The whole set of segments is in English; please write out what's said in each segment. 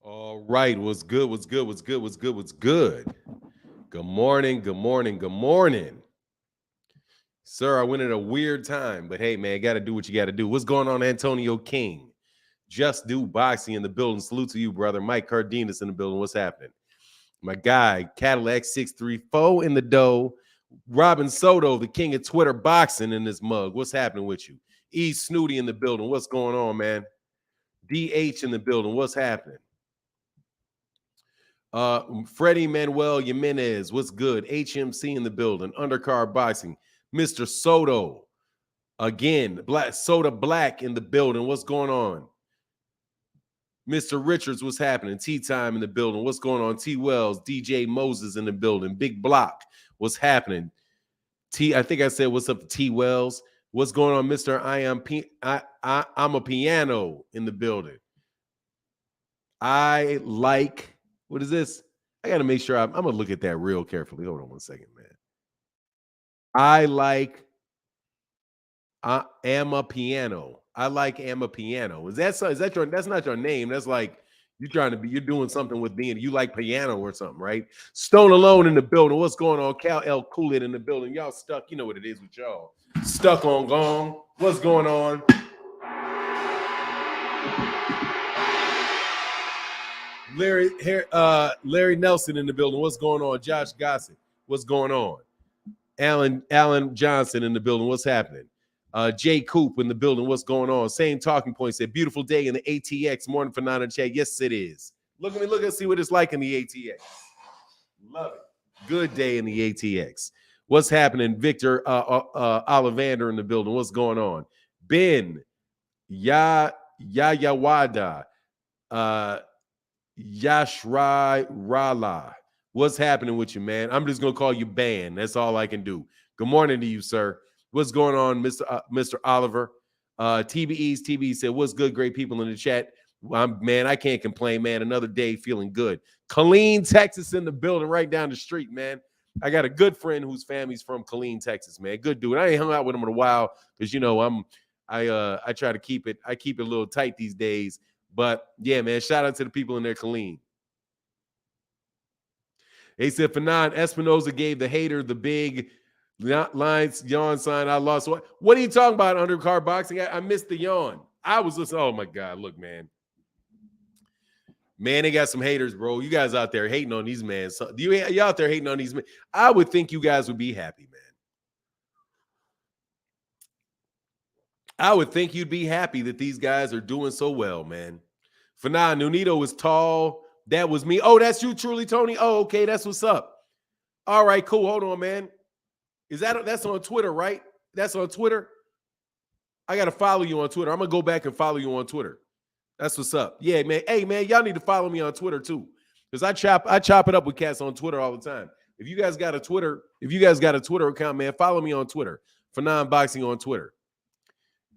All right, what's good? What's good? What's good? What's good? What's good? Good morning. Good morning. Good morning. Sir, I went at a weird time, but hey, man, got to do what you got to do. What's going on, Antonio King? Just Do Boxing in the building. Salute to you, brother. Mike Cardenas in the building. What's happening? My guy, Cadillac 634 in the dough. Robin Soto, the king of Twitter boxing in this mug. What's happening with you? E. Snooty in the building. What's going on, man? DH in the building. What's happening? Freddie Manuel Jimenez, what's good? HMC in the building. Undercard Boxing. Mr. Soto, again. Black Soda Black in the building. What's going on? Mr. Richards, what's happening? Tea Time in the building. What's going on? T Wells, DJ Moses in the building. Big Block, what's happening? I think I said what's up to T Wells. What's going on, Mr. I'm a piano in the building. I like. What is this? I got to make sure I'm going to look at that real carefully. Hold on one second, man. I like am a piano. I like am a piano. Is that your, that's not your name. That's like you're doing something with being, you like piano or something, right? Stone Alone in the building. What's going on? Cal L. Coolid in the building. Y'all stuck. You know what it is with y'all. Stuck on gong. What's going on? Larry Nelson in the building. What's going on? Josh Gossett. What's going on? Alan Johnson in the building. What's happening? Jay Coop in the building. What's going on? Same talking points. Said beautiful day in the ATX. Morning for Nana Chat. Yes, it is. Look at me. Look and see what it's like in the ATX. Love it. Good day in the ATX. What's happening? Victor Ollivander in the building. What's going on? Ben Yayawada. Yashrai Rala. What's happening with you, man? I'm just gonna call you Ban. That's all I can do. Good morning to you, sir. What's going on, Mr. Oliver? TBE said, "What's good, great people in the chat." Man, I can't complain, man. Another day feeling good. Killeen, Texas, in the building, right down the street, man. I got a good friend whose family's from Killeen, Texas, man. Good dude. I ain't hung out with him in a while because I try to keep it. I keep it a little tight these days. But yeah, man, shout out to the people in there, Killeen. They said Fanon Espinoza gave the hater the big lines yawn sign. I lost. What are you talking about, undercard boxing? I missed the yawn. I was listening. Oh my God, look, man. Man, they got some haters, bro. You guys out there hating on these men. So, you out there hating on these men. I would think you guys would be happy, man. I would think you'd be happy that these guys are doing so well, man. Fanon Nunito was tall. That was me. Oh, that's you, truly, Tony. Oh, okay, that's what's up. All right, cool. Hold on, man. That's on Twitter, right? That's on Twitter. I gotta follow you on Twitter. I'm gonna go back and follow you on Twitter. That's what's up. Yeah, man. Hey, man, y'all need to follow me on Twitter too, because I chop it up with cats on Twitter all the time. If you guys got a Twitter account, man, follow me on Twitter. Fanon Boxing on Twitter.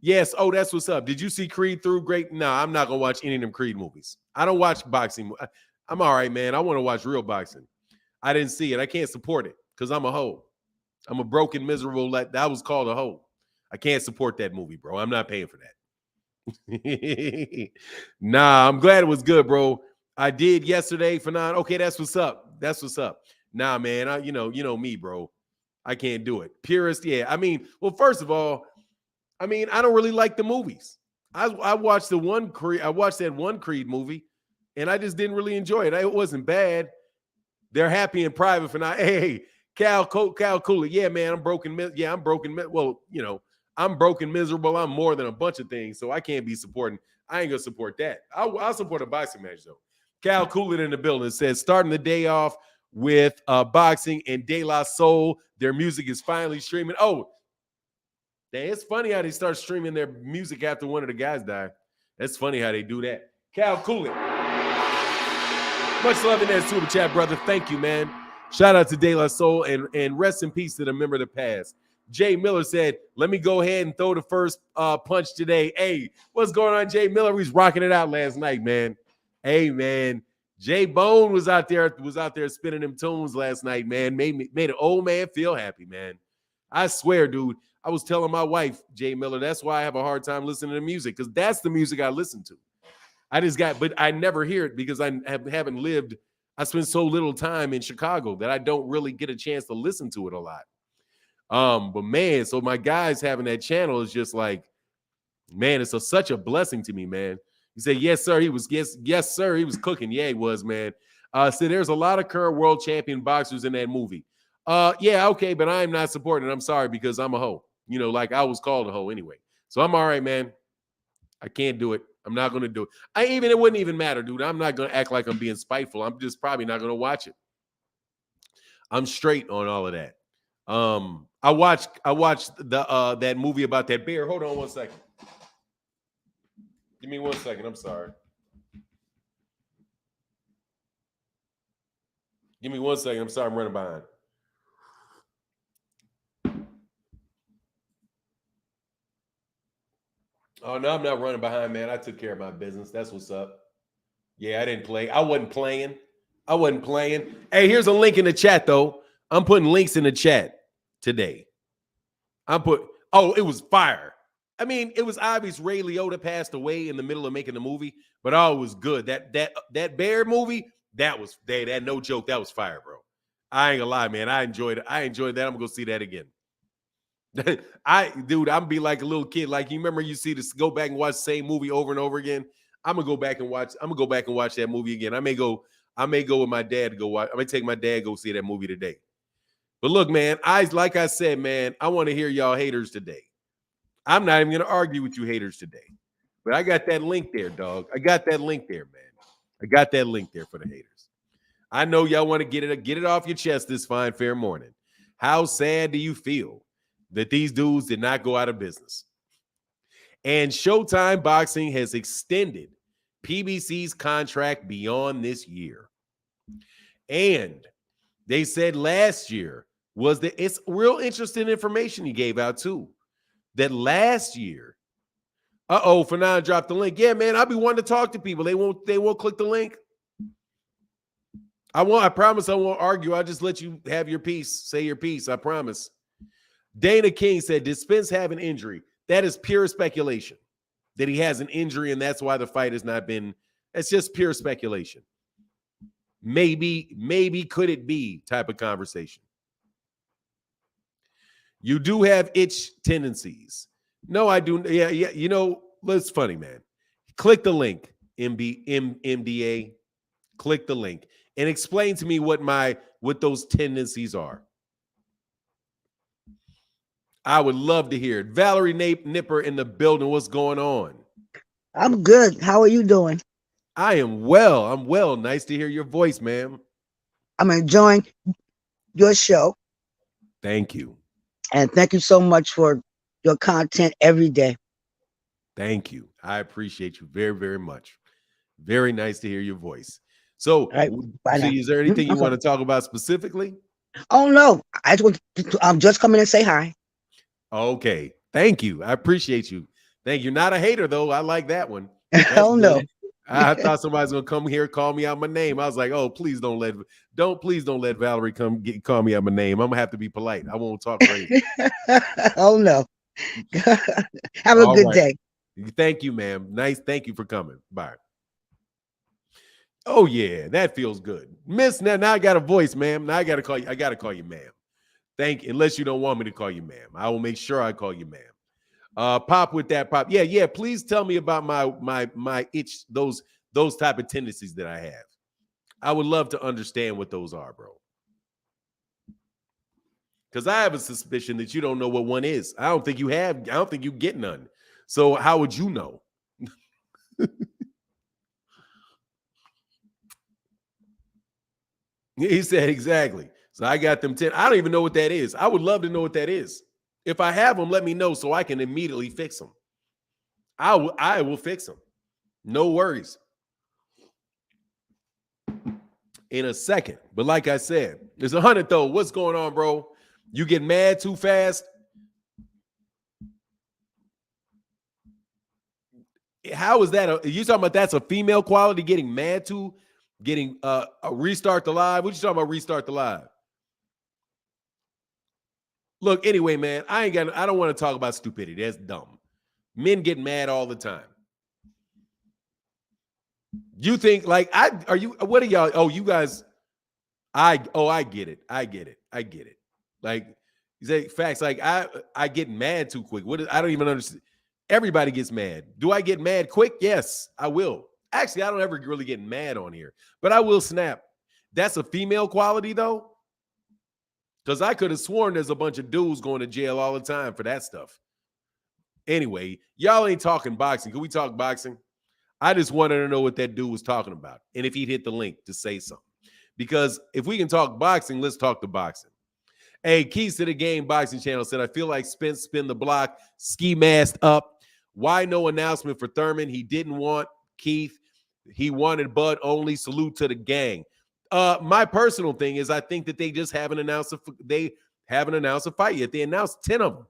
Yes. Oh, that's what's up. Did you see Creed through? Great. No, I'm not gonna watch any of them Creed movies. I don't watch boxing. I'm all right, man. I want to watch real boxing. I didn't see it. I can't support it because I'm a hoe. I'm a broken, miserable. That was called a hoe. I can't support that movie, bro. I'm not paying for that. Nah, I'm glad it was good, bro. I did yesterday for nine. Okay, that's what's up. That's what's up. Nah, man. You know me, bro. I can't do it. Purist, yeah. I mean, well, first of all, I don't really like the movies. I watched that one Creed movie, and I just didn't really enjoy it. It wasn't bad. They're happy in private for now. Hey, Cal Cooler. Yeah, man, I'm broken. Yeah, I'm broken. Well, I'm broken, miserable. I'm more than a bunch of things, so I can't be supporting. I ain't gonna support that. I'll support a boxing match though. Cal Cooler in the building says starting the day off with boxing and De La Soul. Their music is finally streaming. Oh. It's funny how they start streaming their music after one of the guys died. That's funny how they do that. Cal Cooley. Much love in that super chat, brother. Thank you, man. Shout out to De La Soul and rest in peace to the member of the past. Jay Miller said, let me go ahead and throw the first punch today. Hey, what's going on, Jay Miller? He's rocking it out last night, man. Hey, man. Jay Bone was out there spinning them tunes last night, man. Made an old man feel happy, man. I swear, dude. I was telling my wife, Jay Miller, that's why I have a hard time listening to music, because that's the music I listen to. But I never hear it because I haven't lived. I spend so little time in Chicago that I don't really get a chance to listen to it a lot. But man, so my guys having that channel is just like, man, it's such a blessing to me, man. He said, yes, sir. Yes, sir. He was cooking. Yeah, he was, man. So there's a lot of current world champion boxers in that movie. Yeah, okay, but I'm not supporting it. I'm sorry because I'm a hoe. Like I was called a hoe anyway. So I'm all right, man. I can't do it. I'm not going to do it. It wouldn't even matter, dude. I'm not going to act like I'm being spiteful. I'm just probably not going to watch it. I'm straight on all of that. I watched the that movie about that bear. Hold on 1 second. Give me 1 second. I'm sorry. Give me 1 second. I'm sorry. I'm running behind. Oh, no, I'm not running behind, man. I took care of my business. That's what's up. Yeah, I didn't play. I wasn't playing. Hey, here's a link in the chat, though. I'm putting links in the chat today. It was fire. It was obvious Ray Liotta passed away in the middle of making the movie, but it was good. That bear movie, that no joke, that was fire, bro. I ain't gonna lie, man. I enjoyed it. I enjoyed that. I'm gonna go see that again. I'm be like a little kid. Like, you remember you see this, go back and watch the same movie over and over again. I'm gonna go back and watch that movie again. I may go with my dad to go watch. I may take my dad go see that movie today. But look, man, like I said, man, I want to hear y'all haters today. I'm not even gonna argue with you haters today. But I got that link there, dog. I got that link there, man. I got that link there for the haters. I know y'all want to get it off your chest this fine, fair morning. How sad do you feel that these dudes did not go out of business? And Showtime Boxing has extended PBC's contract beyond this year. And they said last year it's real interesting information he gave out too. That last year, Fernand dropped the link. Yeah, man, I'll be wanting to talk to people. They won't click the link. I promise I won't argue. I'll just let you have your piece. Say your piece. I promise. Dana King said, did Spence have an injury? That is pure speculation. That he has an injury and that's why the fight has not been. It's just pure speculation. Maybe could it be type of conversation. You do have itch tendencies. No, I do. Yeah. It's funny, man. Click the link, MDA. Click the link and explain to me what those tendencies are. I would love to hear it. Valerie Nipper in the building. What's going on? I'm good. How are you doing? I am well. I'm well. Nice to hear your voice, ma'am. I'm enjoying your show. Thank you. And thank you so much for your content every day. Thank you. I appreciate you very, very much. Very nice to hear your voice. So, is there anything you want to talk about specifically? Oh, no. I'm just coming to say hi. Okay. Thank you. I appreciate you. Thank you. Not a hater, though. I like that one. Oh, no. I thought somebody's gonna come here, call me out my name. I was like, oh, please don't let Valerie call me out my name. I'm gonna have to be polite. I won't talk crazy. Oh, no. Have a good day. Thank you, ma'am. Nice. Thank you for coming. Bye. Oh yeah, that feels good. Miss, now I got a voice, ma'am. Now I gotta call you ma'am. Unless you don't want me to call you ma'am. I will make sure I call you ma'am. Pop with that pop. Yeah. Please tell me about my itch, those type of tendencies that I have. I would love to understand what those are, bro. Because I have a suspicion that you don't know what one is. I don't think you get none. So how would you know? He said exactly. So I got them 10. I don't even know what that is. I would love to know what that is. If I have them, let me know so I can immediately fix them. I will fix them. No worries. In a second. But like I said, there's 100 though. What's going on, bro? You get mad too fast? How is that? You talking about that's a female quality, getting mad too? Getting a restart the live? What you talking about restart the live? Look, anyway, man, I don't want to talk about stupidity. That's dumb. Men get mad all the time. You think like are you what are y'all? Oh, you guys, I get it. I get it. I get it. Like you say facts, like I get mad too quick. I don't even understand. Everybody gets mad. Do I get mad quick? Yes, I will. Actually, I don't ever really get mad on here, but I will snap. That's a female quality though. Because I could have sworn there's a bunch of dudes going to jail all the time for that stuff. Anyway, y'all ain't talking boxing. Can we talk boxing? I just wanted to know what that dude was talking about and if he'd hit the link to say something. Because if we can talk boxing, let's talk the boxing. Hey, Keys to the Game Boxing Channel said, I feel like Spence spin the block, ski masked up. Why no announcement for Thurman? He didn't want Keith. He wanted Bud only. Salute to the gang. My personal thing is I think that they just haven't announced a fight yet. They announced 10 of them.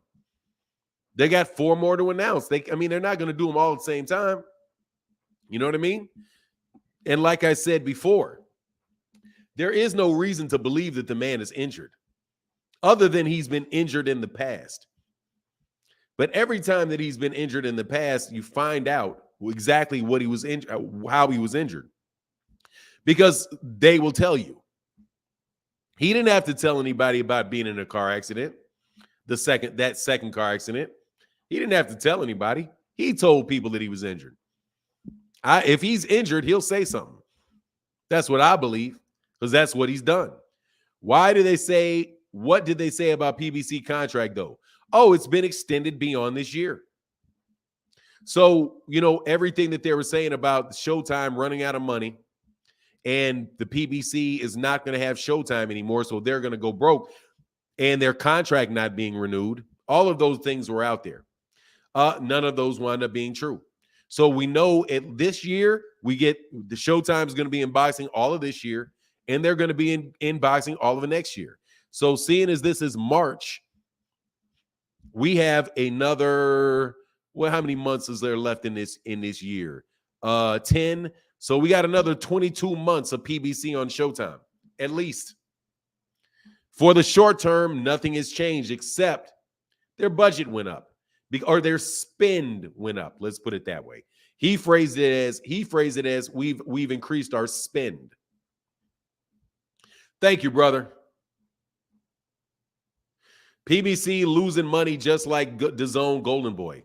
They got 4 more to announce. They're not going to do them all at the same time. You know what I mean? And like I said before, there is no reason to believe that the man is injured, other than he's been injured in the past. But every time that he's been injured in the past, you find out exactly what he was injured, how he was injured. Because they will tell you. He didn't have to tell anybody about being in a car accident. That second car accident. He didn't have to tell anybody. He told people that he was injured. If he's injured, he'll say something. That's what I believe, because that's what he's done. What did they say about PBC contract, though? Oh, it's been extended beyond this year. So, everything that they were saying about Showtime running out of money and the PBC is not going to have Showtime anymore, so they're going to go broke, and their contract not being renewed, all of those things were out there. None of those wound up being true. So we know this year, we get the Showtime is going to be in boxing all of this year, and they're going to be in boxing all of the next year. So seeing as this is March, we have another, how many months is there left in this year? 10. So we got another 22 months of PBC on Showtime, at least. For the short term, nothing has changed except their budget went up. Or their spend went up. Let's put it that way. He phrased it as we've increased our spend. Thank you, brother. PBC losing money just like DAZN Golden Boy.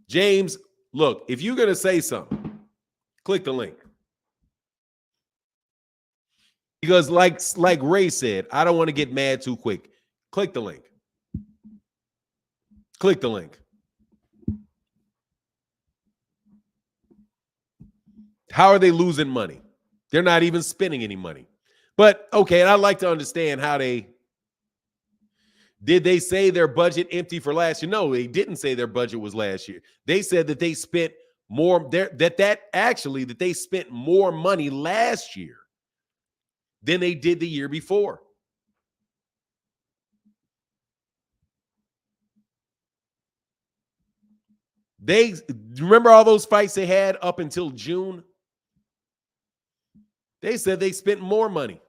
James, look, if you're going to say something, click the link. Because like Ray said, I don't want to get mad too quick. Click the link. Click the link. How are they losing money? They're not even spending any money. But, okay, and I'd like to understand how did they say their budget empty for last year? No, they didn't say their budget was last year. They said that they spent more, that they spent more money last year than they did the year before. They remember all those fights they had up until June? They said they spent more money.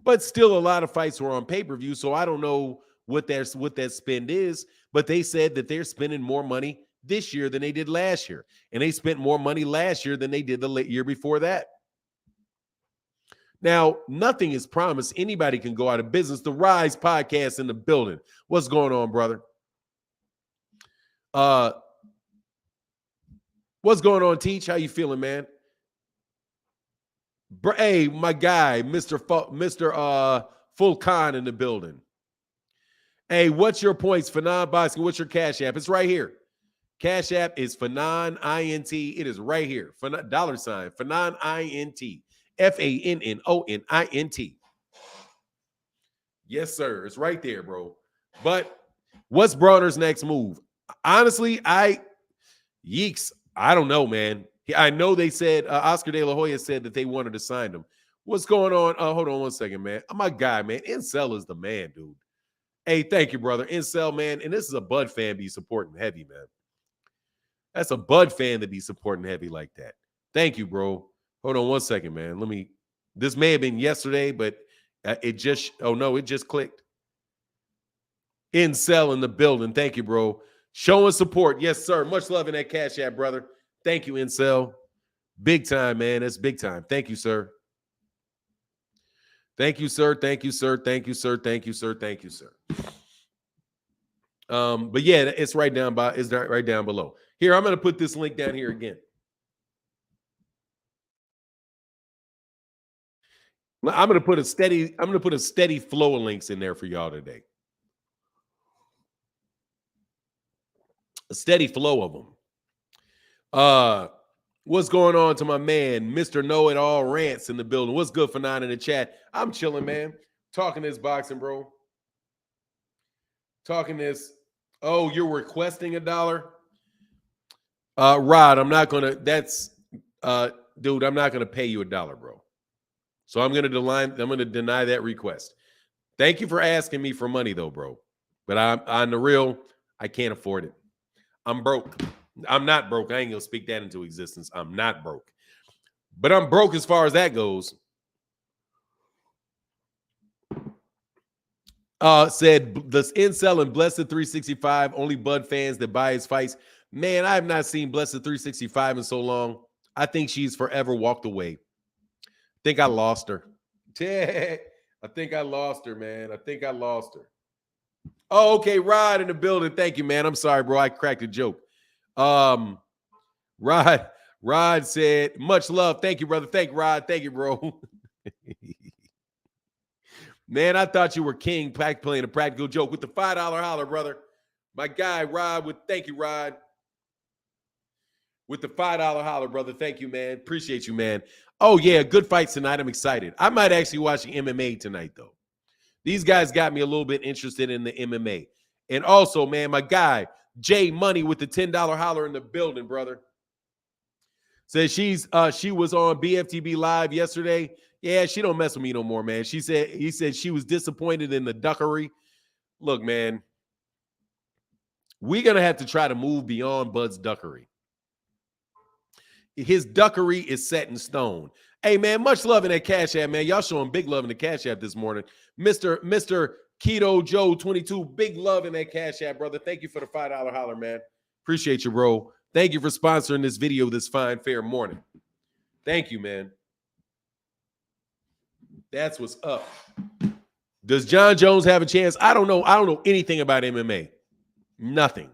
But still a lot of fights were on pay-per-view, so I don't know what that spend is, but they said that they're spending more money this year than they did last year. And they spent more money last year than they did the year before that. Now, nothing is promised. Anybody can go out of business. The Rise podcast in the building. What's going on, brother? What's going on, Teach? How you feeling, man? Hey, my guy, Mr. Full Khan in the building. Hey, what's your points for non-boxing? What's your Cash App? It's right here. Cash App is Fanon INT. It is right here. $, Fanon INT. FANNONINT. Yes, sir. It's right there, bro. But what's Bronner's next move? Honestly, Yeeks, I don't know, man. I know they said Oscar De La Hoya said that they wanted to sign him. What's going on? Hold on one second, man. My guy, man. Incel is the man, dude. Hey, thank you, brother. Incel, man. And this is a Bud fan be supporting heavy, man. That's a Bud fan to be supporting heavy like that. Thank you, bro. Hold on one second, man. This may have been yesterday, but it just clicked. Incel in the building. Thank you, bro. Showing support. Yes, sir. Much love in that Cash App, brother. Thank you, Incel. Big time, man. That's big time. Thank you, sir. Thank you, sir. Thank you, sir. Thank you, sir. Thank you, sir. Thank you, sir. But yeah, it's right down right down below. Here, I'm gonna put this link down here again. I'm gonna put a steady flow of links in there for y'all today. A steady flow of them. What's going on to my man, Mr. Know It All Rants in the building? What's good for 9 in the chat? I'm chilling, man. Talking this boxing, bro. Talking this. Oh, you're requesting $1? Rod, I'm not gonna. Dude, I'm not gonna pay you $1, bro. So I'm gonna deny that request. Thank you for asking me for money, though, bro. But I'm on the real, I can't afford it. I'm broke. I'm not broke. I ain't gonna speak that into existence. I'm not broke. But I'm broke as far as that goes. Said the incel and Blessed 365, only Bud fans that buy his fights. Man, I have not seen Blessed 365 in so long. I think she's forever walked away. I think I lost her. I think I lost her, man. I think I lost her. Oh, okay. Rod in the building. Thank you, man. I'm sorry, bro. I cracked a joke. Rod said, much love. Thank you, brother. Thank you, Rod. Thank you, bro. Man, I thought you were king playing a practical joke with the $5 holler, brother. My guy, Rod, thank you, Rod. With the $5 holler, brother. Thank you, man. Appreciate you, man. Oh, yeah, good fights tonight. I'm excited. I might actually watch the MMA tonight, though. These guys got me a little bit interested in the MMA. And also, man, my guy, Jay Money with the $10 holler in the building, brother. Says she was on BFTB Live yesterday. Yeah, she don't mess with me no more, man. He said she was disappointed in the duckery. Look, man, we're going to have to try to move beyond Bud's duckery. His duckery is set in stone. Hey, man, much love in that Cash App, man. Y'all showing big love in the Cash App this morning. Mr. Keto Joe 22, big love in that Cash App, brother. Thank you for the $5 holler, man. Appreciate you, bro. Thank you for sponsoring this video this fine, fair morning. Thank you, man. That's what's up. Does John Jones have a chance? I don't know. I don't know anything about MMA. Nothing.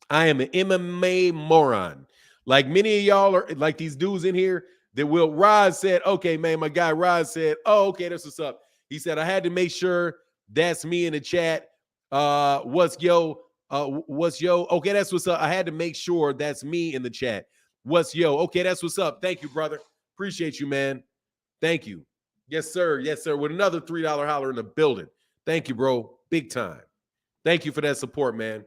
I am an MMA moron. Like many of y'all are like these dudes in here that will. Rod said, okay, man, my guy Rod said, oh, okay, that's what's up. He said, I had to make sure that's me in the chat. What's yo? Okay, that's what's up. I had to make sure that's me in the chat. What's yo? Okay, that's what's up. Thank you, brother. Appreciate you, man. Thank you. Yes, sir. Yes, sir. With another $3 holler in the building. Thank you, bro. Big time. Thank you for that support, man.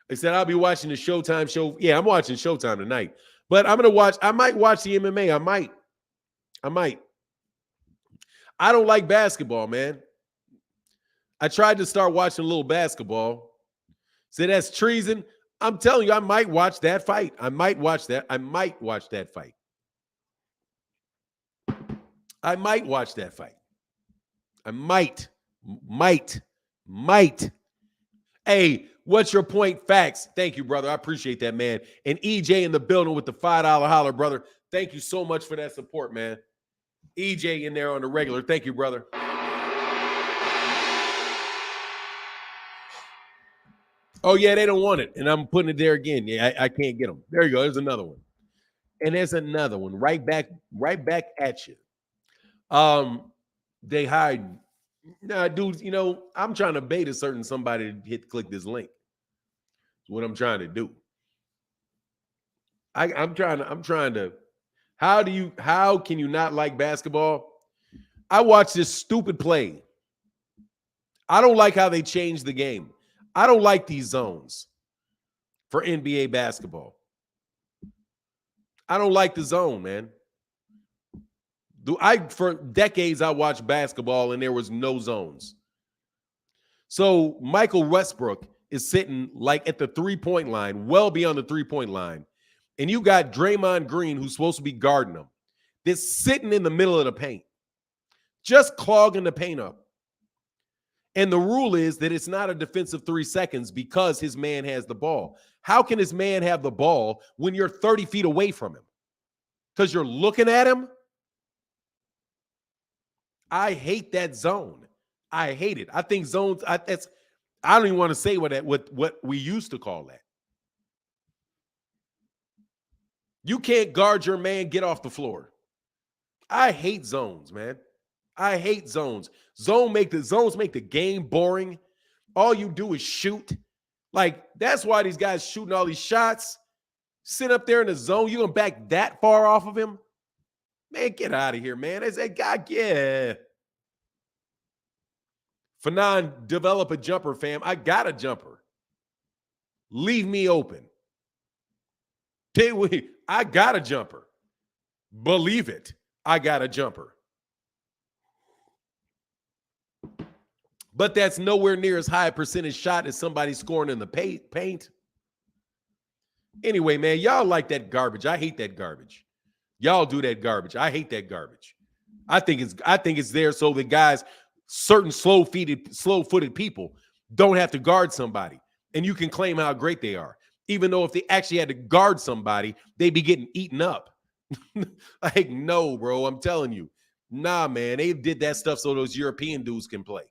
They said I'll be watching the Showtime show. Yeah, I'm watching Showtime tonight. But I might watch the MMA. I might. I don't like basketball, man. I tried to start watching a little basketball. Say that's treason. I'm telling you, I might watch that fight. I might watch that fight. I might watch that fight. I might. Hey, what's your point? Facts. Thank you, brother. I appreciate that, man. And EJ in the building with the $5 holler, brother. Thank you so much for that support, man. EJ in there on the regular. Thank you, brother. Oh, yeah, they don't want it. And I'm putting it there again. Yeah, I can't get them. There you go. There's another one. And there's another one right back at you. They hide. Nah, dudes, you know, I'm trying to bait a certain somebody to click this link. That's what I'm trying to do. I'm trying to. How can you not like basketball? I watched this stupid play. I don't like how they changed the game. I don't like these zones for NBA basketball. I don't like the zone, man. For decades, I watched basketball and there was no zones. So Michael Westbrook is sitting like at the 3-point line, well beyond the 3-point line. And you got Draymond Green, who's supposed to be guarding him, that's sitting in the middle of the paint, just clogging the paint up. And the rule is that it's not a defensive 3 seconds because his man has the ball. How can his man have the ball when you're 30 feet away from him? because you're looking at him. I hate that zone. I hate it. I think zones. I don't even want to say what we used to call that. You can't guard your man. Get off the floor. I hate zones, man. I hate zones. Zones make the game boring. All you do is shoot. Like, that's why these guys shooting all these shots. Sit up there in the zone. You gonna back that far off of him? Man, get out of here, man. As that guy, yeah. Fanon, develop a jumper, fam. I got a jumper. Leave me open. I got a jumper. Believe it. I got a jumper. But that's nowhere near as high a percentage shot as somebody scoring in the paint. Anyway, man, y'all like that garbage. I hate that garbage. Y'all do that garbage. I hate that garbage. I think it's there so the guys, certain slow-footed people don't have to guard somebody. And you can claim how great they are. Even though if they actually had to guard somebody, they'd be getting eaten up. Like, no, bro, I'm telling you. Nah, man, they did that stuff so those European dudes can play.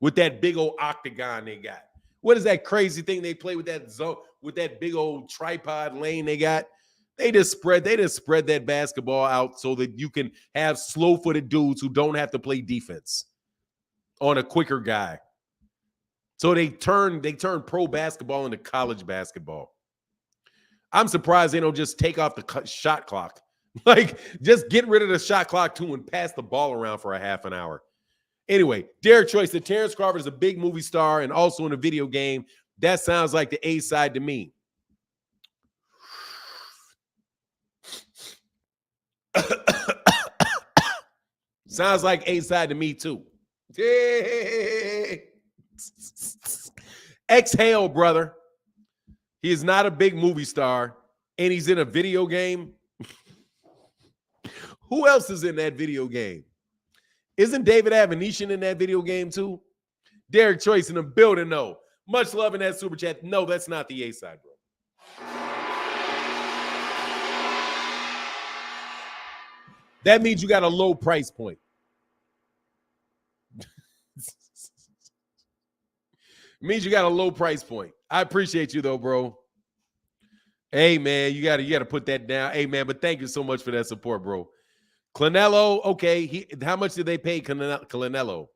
With that big old octagon they got. What is that crazy thing they play with that zone, with that big old tripod lane they got? They just spread that basketball out so that you can have slow-footed dudes who don't have to play defense on a quicker guy. So they turn pro basketball into college basketball. I'm surprised they don't just take off the shot clock. Like, just get rid of the shot clock too and pass the ball around for a half an hour. Anyway, Derek Choice said Terrence Crawford is a big movie star and also in a video game. That sounds like the A side to me. Sounds like A side to me too. Exhale, brother. He is not a big movie star, and he's in a video game. Who else is in that video game? Isn't David Avanesian in that video game too? Derek Choice in the building, no. Much love in that super chat. No, that's not the A side, bro. That means you got a low price point. Means you got a low price point. I appreciate you though, bro. Hey man, you gotta put that down. Hey man, but thank you so much for that support, bro. Clinello, okay. How much did they pay Clinello?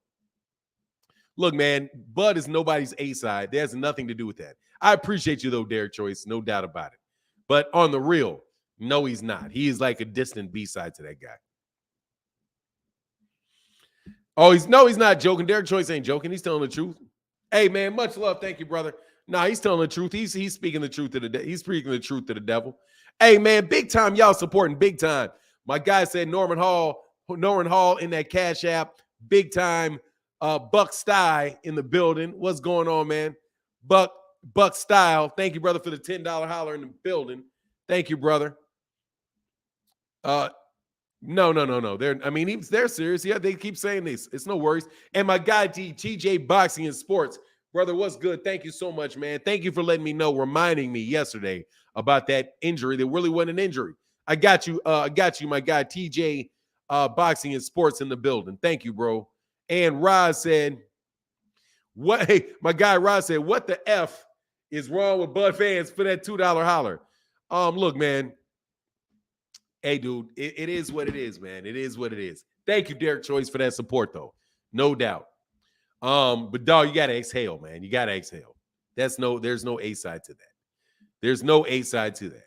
Look, man, Bud is nobody's A side. There's nothing to do with that. I appreciate you though, Derek Choice, no doubt about it. But on the real, no, he's not. He is like a distant B side to that guy. Oh, he's not joking. Derek Choice ain't joking. He's telling the truth. Hey, man, much love. Thank you, brother. Nah, he's telling the truth. He's speaking the truth to he's speaking the truth to the devil. Hey, man, big time. Y'all supporting big time. My guy said Norman Hall in that Cash App. Big time. Buck Style in the building. What's going on, man? Buck Style. Thank you, brother, for the $10 holler in the building. Thank you, brother. No. They're serious. Yeah, they keep saying this. It's no worries. And my guy TJ Boxing and Sports, brother, what's good? Thank you so much, man. Thank you for letting me know, reminding me yesterday about that injury that really wasn't an injury. I got you, my guy TJ Boxing and Sports in the building. Thank you, bro. And Roz said, "What?" Hey, my guy Roz said, "What the F is wrong with Bud fans for that $2 holler?" Look, man. Hey, dude, it is what it is, man. It is what it is. Thank you, Derek Choice, for that support, though. No doubt. But dog, you gotta exhale, man. You gotta exhale. There's no A side to that. There's no A side to that.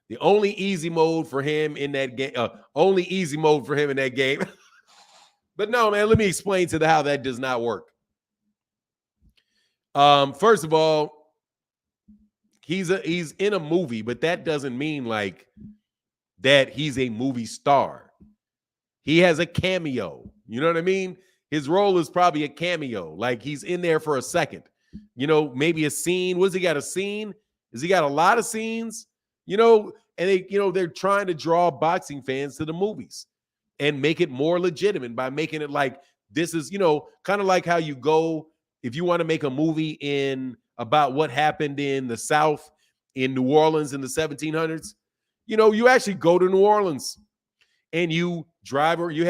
The only easy mode for him in that game, But no, man, let me explain to how that does not work. First of all, he's in a movie, but that doesn't mean like that he's a movie star. He has a cameo. You know what I mean? His role is probably a cameo. Like he's in there for a second. You know, maybe a scene. What's he got, a scene? Has he got a lot of scenes? You know, and they're trying to draw boxing fans to the movies and make it more legitimate by making it like this is, kind of like how you go if you want to make a movie about what happened in the South in New Orleans in the 1700s. You actually go to New Orleans and you drive, or you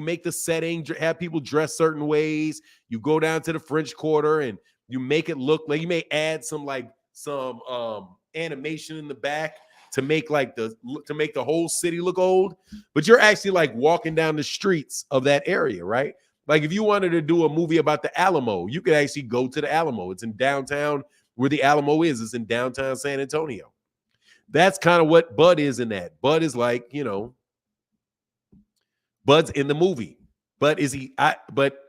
make the setting, have people dress certain ways. You go down to the French Quarter and you make it look like, you may add some animation in the back to make the whole city look old, but you're actually like walking down the streets of that area, right? Like if you wanted to do a movie about the Alamo, you could actually go to the Alamo. It's in downtown where the Alamo is. It's in downtown San Antonio. That's kind of what Bud is in that. Bud is like, Bud's in the movie. But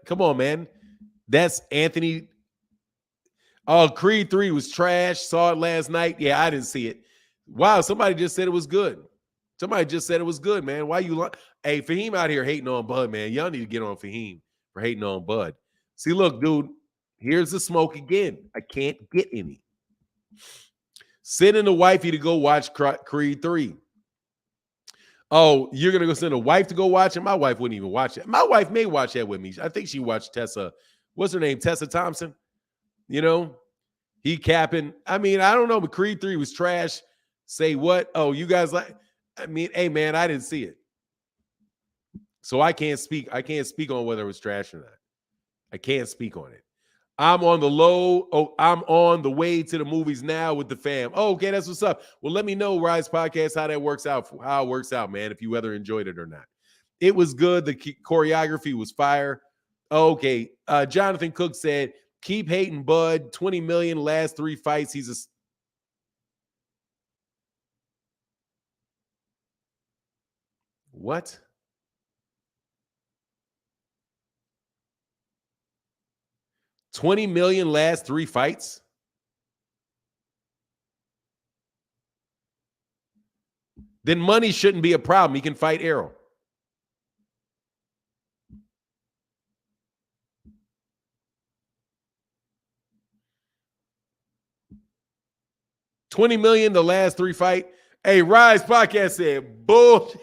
come on, man. That's Anthony. Oh, Creed 3 was trash. Saw it last night. Yeah, I didn't see it. Wow, somebody just said it was good. Somebody just said it was good, man. Why you Hey, Fahim out here hating on Bud, man. Y'all need to get on Fahim for hating on Bud. See, look, dude, here's the smoke again. I can't get any. Sending the wifey to go watch Creed 3. Oh, you're going to go send a wife to go watch it? My wife wouldn't even watch it. My wife may watch that with me. I think she watched Tessa. What's her name? Tessa Thompson. He capping. I mean, I don't know, but Creed 3 was trash. Say what? Oh, you guys hey, man, I didn't see it. So I can't speak. I can't speak on whether it was trash or not. I can't speak on it. I'm on the way to the movies now with the fam. Oh, okay, that's what's up. Well, let me know, Rise Podcast, how it works out, man, if you ever enjoyed it or not. It was good. The choreography was fire. Okay. Jonathan Cook said, keep hating Bud. 20 million last 3 fights. He's a what? $20 million last 3 fights? Then money shouldn't be a problem. He can fight Errol. $20 million the last 3 fight. Hey, Rise Podcast said, bullshit.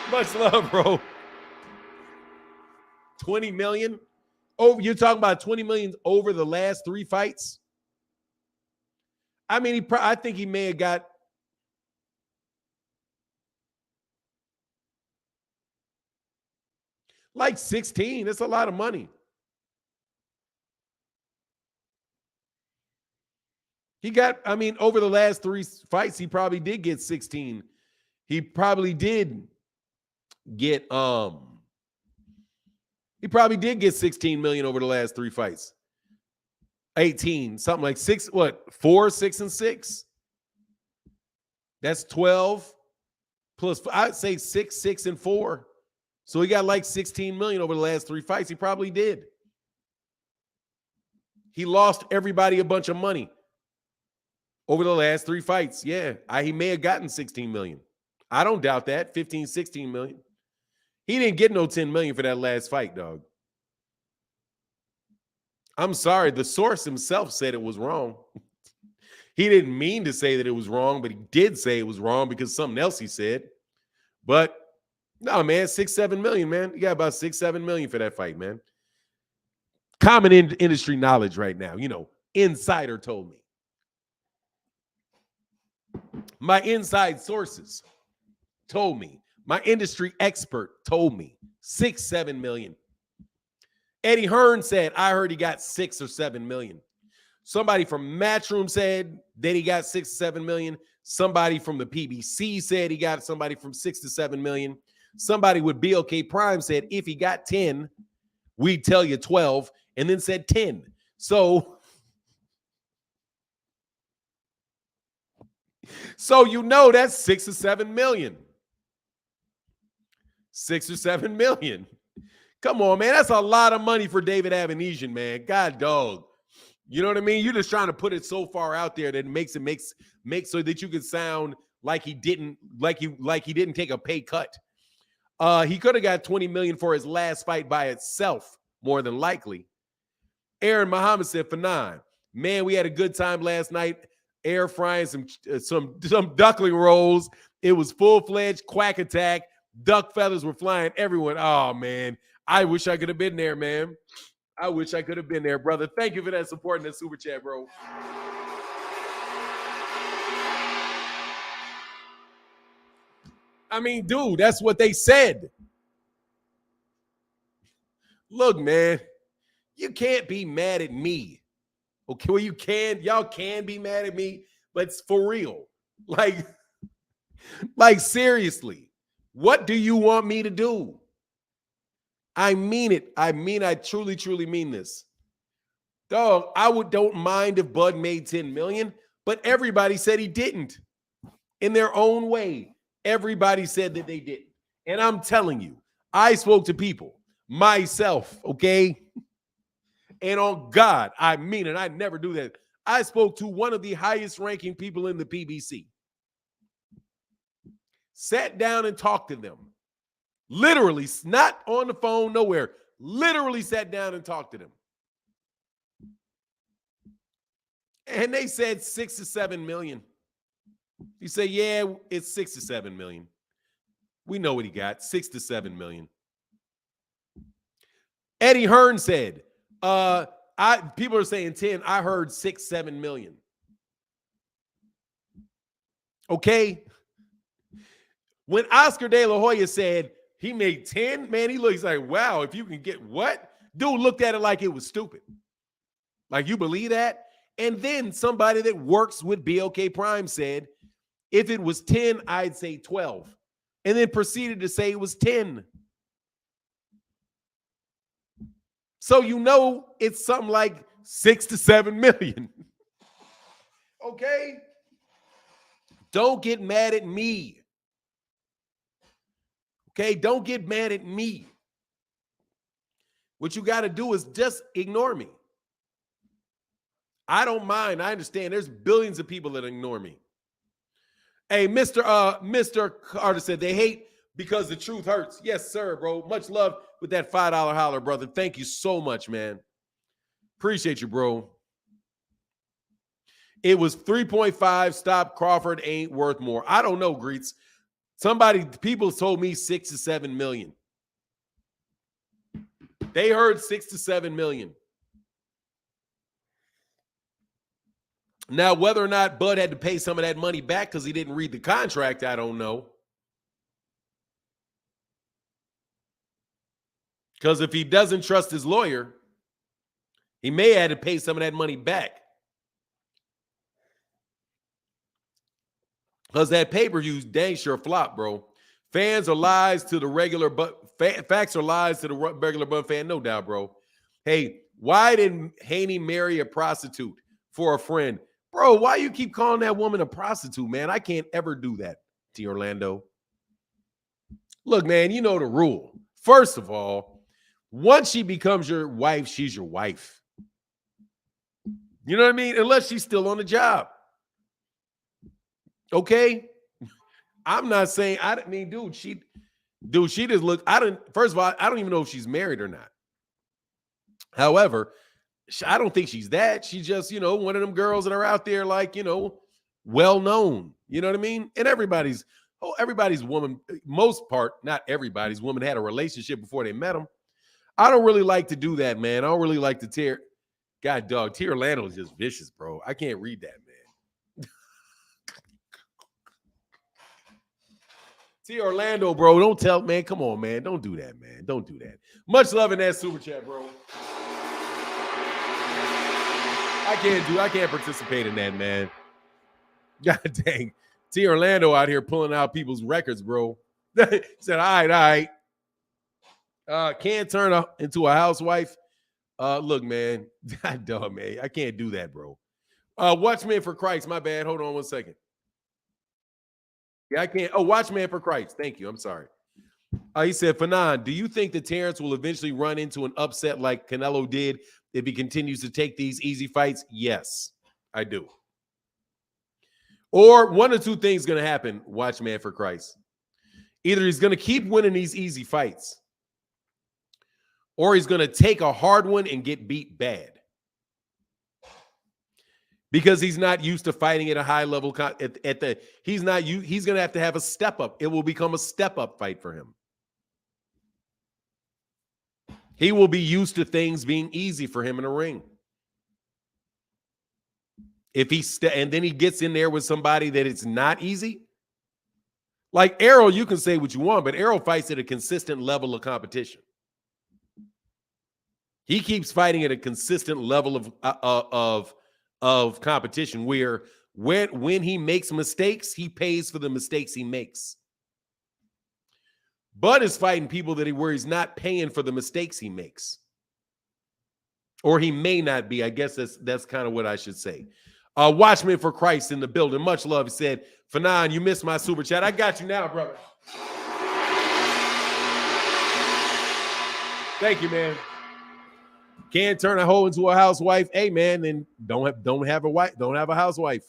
Much love, bro. 20 million? Oh, you're talking about 20 million over the last 3 fights? I mean, I think he may have got like 16. That's a lot of money. He got, I mean, over the last 3 fights, he probably did get 16. He probably did get 16 million over the last 3 fights. 18, something like 4, 6, and 6. That's 12 plus, I'd say 6, 6, and 4. So he got like 16 million over the last 3 fights. He probably did. He lost everybody a bunch of money over the last 3 fights. Yeah, he may have gotten 16 million. I don't doubt that. 15, 16 million. He didn't get no 10 million for that last fight, dog. I'm sorry. The source himself said it was wrong. He didn't mean to say that it was wrong, but he did say it was wrong because something else he said. But no, man, 6, 7 million, man. You got about 6, 7 million for that fight, man. Common industry knowledge right now. Insider told me. My inside sources told me. My industry expert told me 6, 7 million. Eddie Hearn said, I heard he got 6 or 7 million. Somebody from Matchroom said that he got 6 or 7 million. Somebody from the PBC said he got somebody from 6 to 7 million. Somebody with BLK Prime said if he got 10, we'd tell you 12, and then said 10. So that's 6 or 7 million. 6 or 7 million. Come on, man. That's a lot of money for David Avanesian, man. God dog. You know what I mean? You're just trying to put it so far out there that it makes so that you can sound like he didn't take a pay cut. He could have got 20 million for his last fight by itself, more than likely. Aaron Muhammad said, for 9. Man, we had a good time last night. Air frying some duckling rolls. It was full-fledged quack attack. Duck feathers were flying everywhere. Oh, man. I wish I could have been there, man. I wish I could have been there, brother. Thank you for that support in the super chat, bro. I mean, dude, that's what they said. Look, man, you can't be mad at me. Okay, well, y'all can be mad at me, but it's for real. Like, seriously, what do you want me to do? I mean it. I truly, truly mean this. Dog, don't mind if Bud made 10 million, but everybody said he didn't. In their own way, everybody said that they didn't. And I'm telling you, I spoke to people, myself, okay? And on God, I mean it. I never do that. I spoke to one of the highest ranking people in the PBC. Sat down and talked to them. Literally, not on the phone, nowhere. Literally sat down and talked to them. And they said 6 to 7 million. You say, yeah, it's 6 to 7 million. We know what he got, 6 to 7 million. Eddie Hearn said, people are saying 10. I heard 6, 7 million. Okay. When Oscar De La Hoya said he made 10, man, he looks like, wow, if you can get what? Dude looked at it like it was stupid. Like, you believe that? And then somebody that works with BOK Prime said, if it was 10, I'd say 12. And then proceeded to say it was 10. So you know it's something like 6 to 7 million. Okay? Don't get mad at me. Okay? Don't get mad at me. What you got to do is just ignore me. I don't mind. I understand. There's billions of people that ignore me. Hey, Mr. Carter said they hate because the truth hurts. Yes, sir, bro. Much love with that $5 holler, brother. Thank you so much, man. Appreciate you, bro. It was 3.5. Stop. Crawford ain't worth more. I don't know, Greets. People told me 6 to 7 million. They heard 6 to 7 million. Now, whether or not Bud had to pay some of that money back because he didn't read the contract, I don't know. Because if he doesn't trust his lawyer, he may have to pay some of that money back. Because that pay-per-view dang sure flop, bro. Fans are lies to the regular, but facts are lies to the regular Bud fan, no doubt, bro. Hey, why didn't Haney marry a prostitute for a friend? Bro, why you keep calling that woman a prostitute, man? I can't ever do that to Orlando. Look, man, you know the rule. First of all, once she becomes your wife, she's your wife. You know what I mean? Unless she's still on the job. Okay? I'm not saying, she just looked, first of all, I don't even know if she's married or not. However, I don't think she's that. She's just, one of them girls that are out there like, well known. You know what I mean? And everybody's woman, most part, not everybody's woman had a relationship before they met him. I don't really like to do that, man. I don't really like to tear. God, dog, T. Orlando is just vicious, bro. I can't read that, man. T. Orlando, bro, don't tell, man. Come on, man. Don't do that, man. Don't do that. Much love in that super chat, bro. I can't participate in that, man. God dang. T. Orlando out here pulling out people's records, bro. He said, all right. Can't turn into a housewife. Look, man. God dog, man. I can't do that, bro. Watchman for Christ. My bad. Hold on one second. Yeah, I can't. Oh, Watchman for Christ. Thank you. I'm sorry. He said, Fanon, do you think that Terrence will eventually run into an upset like Canelo did if he continues to take these easy fights? Yes, I do. Or one or two things going to happen, Watchman for Christ. Either he's going to keep winning these easy fights, or he's going to take a hard one and get beat bad. Because he's not used to fighting at a high level. He's going to have a step up. It will become a step up fight for him. He will be used to things being easy for him in a ring. If and then he gets in there with somebody that it's not easy, Like Errol, you can say what you want, but Errol fights at a consistent level of competition. He keeps fighting at a consistent level of competition where when he makes mistakes, he pays for the mistakes he makes. Bud is fighting people where he's not paying for the mistakes he makes. Or he may not be. I guess that's kind of what I should say. Watchman for Christ in the building. Much love. He said, Fanon, you missed my super chat. I got you now, brother. Thank you, man. Can't turn a hoe into a housewife. Hey, man, then don't have a wife. Don't have a housewife.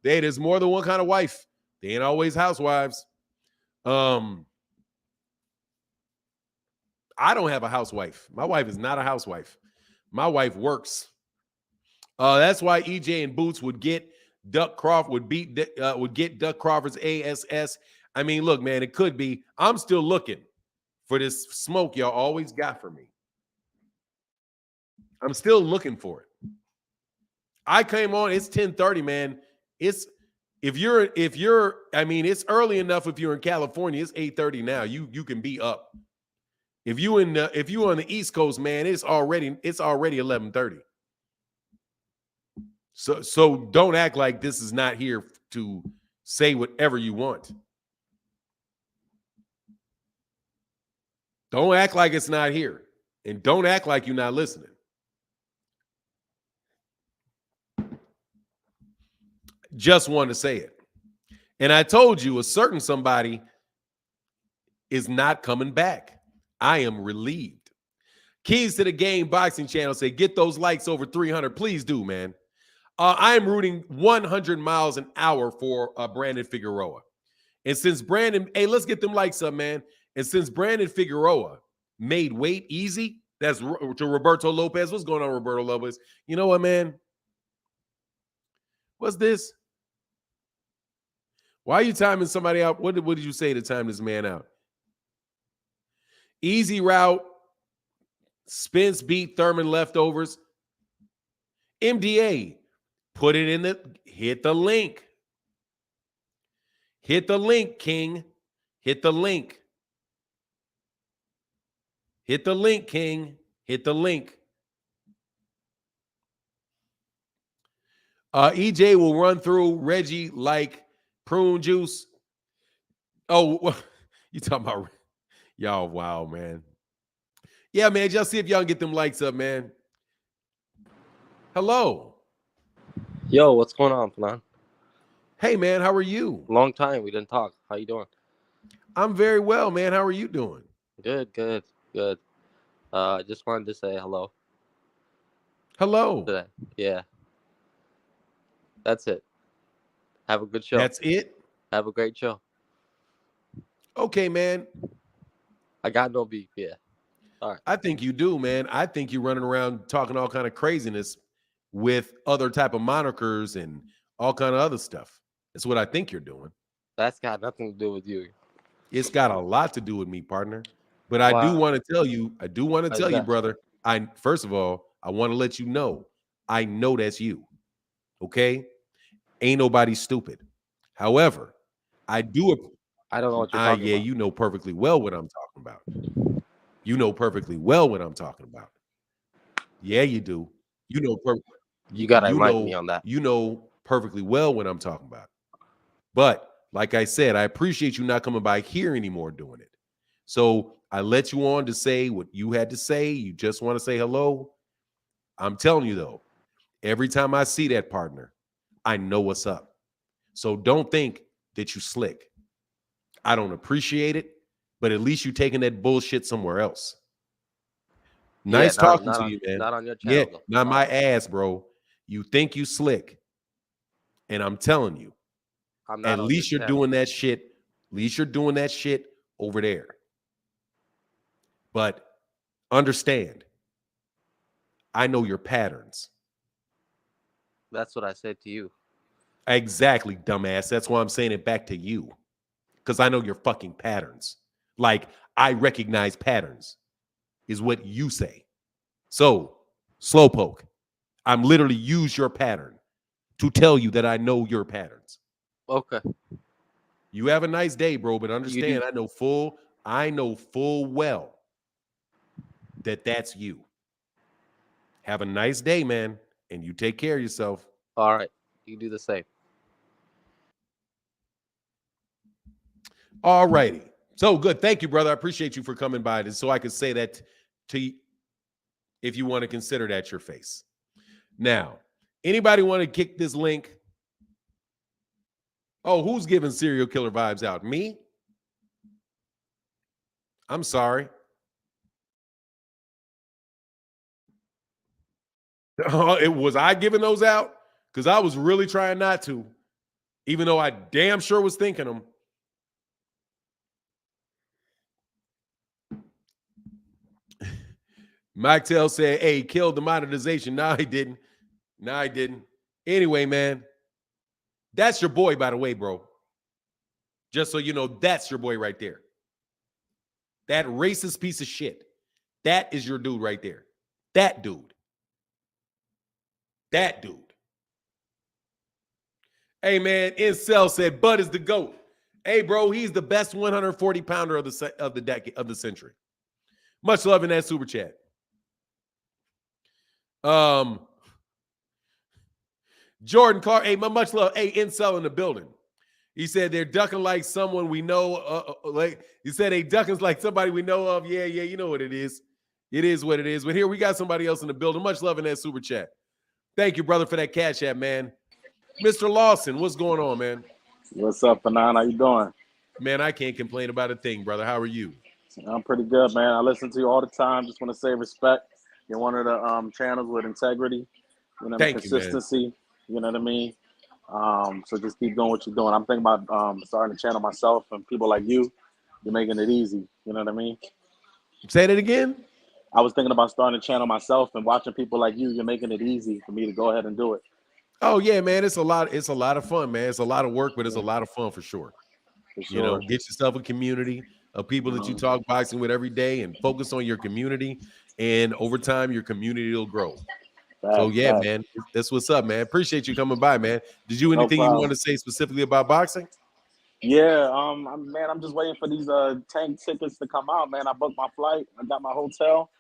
There's more than one kind of wife. They ain't always housewives. I don't have a housewife. My wife is not a housewife. My wife works. That's why EJ and Boots would get Duck Crawford would get Duck Crawford's ASS. I mean, look, man, it could be. I'm still looking for this smoke y'all always got for me. I'm still looking for it. I came on. It's 10:30, man. It's if you're. I mean, it's early enough. If you're in California, it's 8:30 now. You can be up. If you on the East Coast, man, it's already 11:30. So don't act like this is not here to say whatever you want. Don't act like it's not here, and don't act like you're not listening. Just want to say it. And I told you a certain somebody is not coming back. I am relieved. Keys to the Game Boxing Channel say, get those likes over 300. Please do, man. I am rooting 100 miles an hour for Brandon Figueroa. And since Brandon, hey, let's get them likes up, man. And since Brandon Figueroa made weight easy, that's to Roberto Lopez. What's going on, Roberto Lopez? You know what, man? What's this? Why are you timing somebody out? What did you say to time this man out? Easy route. Spence beat Thurman leftovers. MDA. Put it in hit the link. Hit the link, King. Hit the link. Hit the link, King. Hit the link. EJ will run through Reggie like prune juice. Oh, you talking about y'all? Wow, man. Yeah, man. Just see if y'all can get them likes up, man. Hello. Yo, what's going on, Fanon? Hey, man. How are you? Long time we didn't talk. How you doing? I'm very well, man. How are you doing? Good. Just wanted to say hello. Hello. Today. Yeah. That's it. Have a good show. That's it? Have a great show. Okay, man. I got no beef, yeah. All right. I think you do, man. I think you're running around talking all kind of craziness with other type of monikers and all kind of other stuff. That's what I think you're doing. That's got nothing to do with you. It's got a lot to do with me, partner. But I do want to tell you, brother, first of all, I want to let you know, I know that's you. Okay? Ain't nobody stupid. However, I don't know what you're talking about. You know perfectly well what I'm talking about. You know perfectly well what I'm talking about. Yeah, you do. You know perfectly. You got to remind me on that. You know perfectly well what I'm talking about. But like I said, I appreciate you not coming by here anymore doing it. So I let you on to say what you had to say. You just want to say hello. I'm telling you, though, every time I see that partner, I know what's up. So don't think that you slick. I don't appreciate it, but at least you're taking that bullshit somewhere else. Nice talking to you, man. Not on your channel. Yeah, not my ass, bro. You think you slick. And I'm telling you, at least you're doing that shit. At least you're doing that shit over there. But understand, I know your patterns. That's what I said to you. Exactly, dumbass. That's why I'm saying it back to you. Because I know your fucking patterns. Like, I recognize patterns, is what you say. So, Slowpoke, I'm literally use your pattern to tell you that I know your patterns. Okay. You have a nice day, bro. But understand, I know full well that that's you. Have a nice day, man, and you take care of yourself. All right, you do the same. All righty. So good. Thank you, brother. I appreciate you for coming by this so I could say that to you if you want to consider that your face. Now, anybody want to kick this link? Oh, who's giving serial killer vibes out? Me? I'm sorry. Was I giving those out? Because I was really trying not to, even though I damn sure was thinking them. Mike Tell said, hey, he killed the monetization. No, he didn't. No, he didn't. Anyway, man, that's your boy, by the way, bro. Just so you know, that's your boy right there. That racist piece of shit. That is your dude right there. That dude. That dude. Hey, man, Incel said, Bud is the GOAT. Hey, bro, he's the best 140-pounder of the century. Much love in that super chat. Jordan Clark, hey, much love. Hey, Incel in the building. He said they're ducking like someone we know. Like he said, they ducking like somebody we know of. Yeah, you know what it is. It is what it is. But here we got somebody else in the building. Much love in that super chat. Thank you, brother, for that cash app, man. Mr. Lawson, what's going on, man? What's up, Fanon? How you doing? Man, I can't complain about a thing, brother. How are you? I'm pretty good, man. I listen to you all the time. Just want to say respect. You're one of the channels with integrity, consistency. You know what I mean? So just keep doing what you're doing. I'm thinking about starting a channel myself, and people like you, you're making it easy. You know what I mean? Say that again? I was thinking about starting a channel myself and watching people like you. You're making it easy for me to go ahead and do it. Oh yeah, man. It's a lot of fun, man. It's a lot of work, but it's a lot of fun for sure. For sure. You know, get yourself a community of people that you talk boxing with every day and focus on your community. And over time, your community will grow. So yeah, man, that's what's up, man. Appreciate you coming by, man. Did you anything you want to say specifically about boxing? Yeah, man, I'm just waiting for these tank tickets to come out, man. I booked my flight. I got my hotel.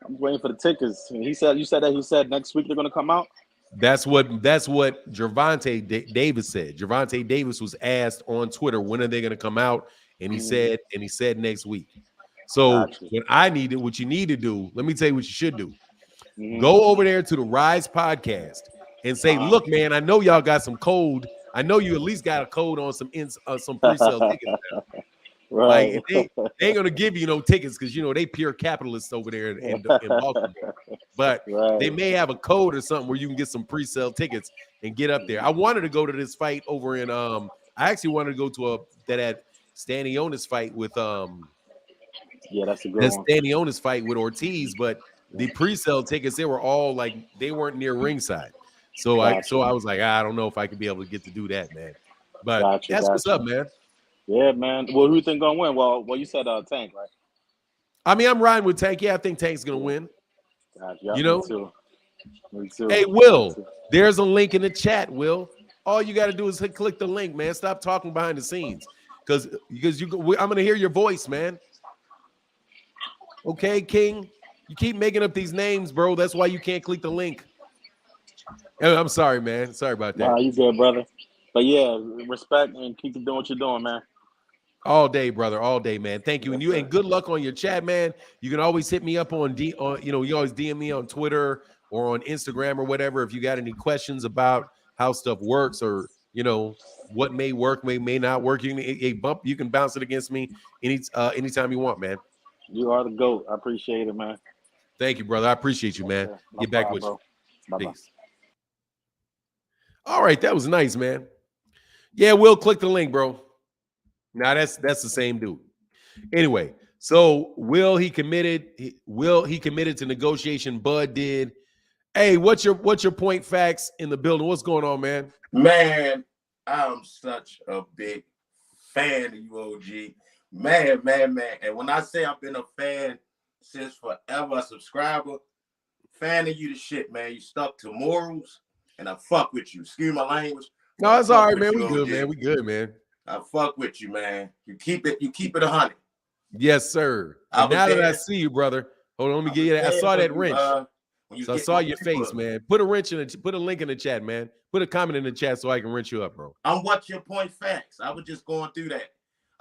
I'm waiting for the tickets. He said next week they're gonna come out. That's what Gervonta Davis said. Gervonta Davis was asked on Twitter, when are they gonna come out? And he said next week. So what you need to do, let me tell you what you should do. Go over there to the Rise podcast and say, look, man, I know y'all got some code. I know you at least got a code on some pre-sale tickets now. Right. Like they ain't gonna give you no tickets because they pure capitalists over there in Baltimore. But they may have a code or something where you can get some pre-sale tickets and get up there. I wanted to go to this fight over in I actually wanted to go to that Stanionis fight with yeah, that's a good one. Stanionis fight with Ortiz, but the pre-sale tickets, they were all like they weren't near ringside. So I was like, I don't know if I could be able to get to do that, man. But that's what's up, man. Yeah, man. Well, who you think gonna win? Well, you said Tank, right? I mean, I'm riding with Tank. Yeah, I think Tank's gonna win. Me too. Hey, Will, there's a link in the chat, Will. All you got to do is click the link, man. Stop talking behind the scenes. Because I'm gonna hear your voice, man. Okay, King. You keep making up these names, bro. That's why you can't click the link. I'm sorry, man. Sorry about that. Nah, you good, brother. But yeah, respect and keep doing what you're doing, man. All day, brother. All day, man. Thank you. And good luck on your chat, man. You can always hit me up you always DM me on Twitter or on Instagram or whatever if you got any questions about how stuff works or what may work, may not work. You can bounce it against me anytime you want, man. You are the GOAT. I appreciate it, man. Thank you, brother. I appreciate you, man. Get back with you. Bye-bye. Peace. All right, that was nice, man. Yeah, we'll click the link, bro. Now that's the same dude. Anyway, so he committed to negotiation. Bud did. Hey, what's your point facts in the building? What's going on, man? Man, I'm such a big fan of you, OG. Man. And when I say I've been a fan since forever, a subscriber, fan of you the shit, man. You stuck to morals, and I fuck with you. Excuse my language. No, it's all right, man. We good, man. We good, man. I fuck with you, man. You keep it 100. Yes, sir. And now that I see you, brother, hold on, let me get you that. I saw that wrench. So I saw your face, man. Put a link in the chat, man. Put a comment in the chat so I can wrench you up, bro. I'm watching your point facts. I was just going through that.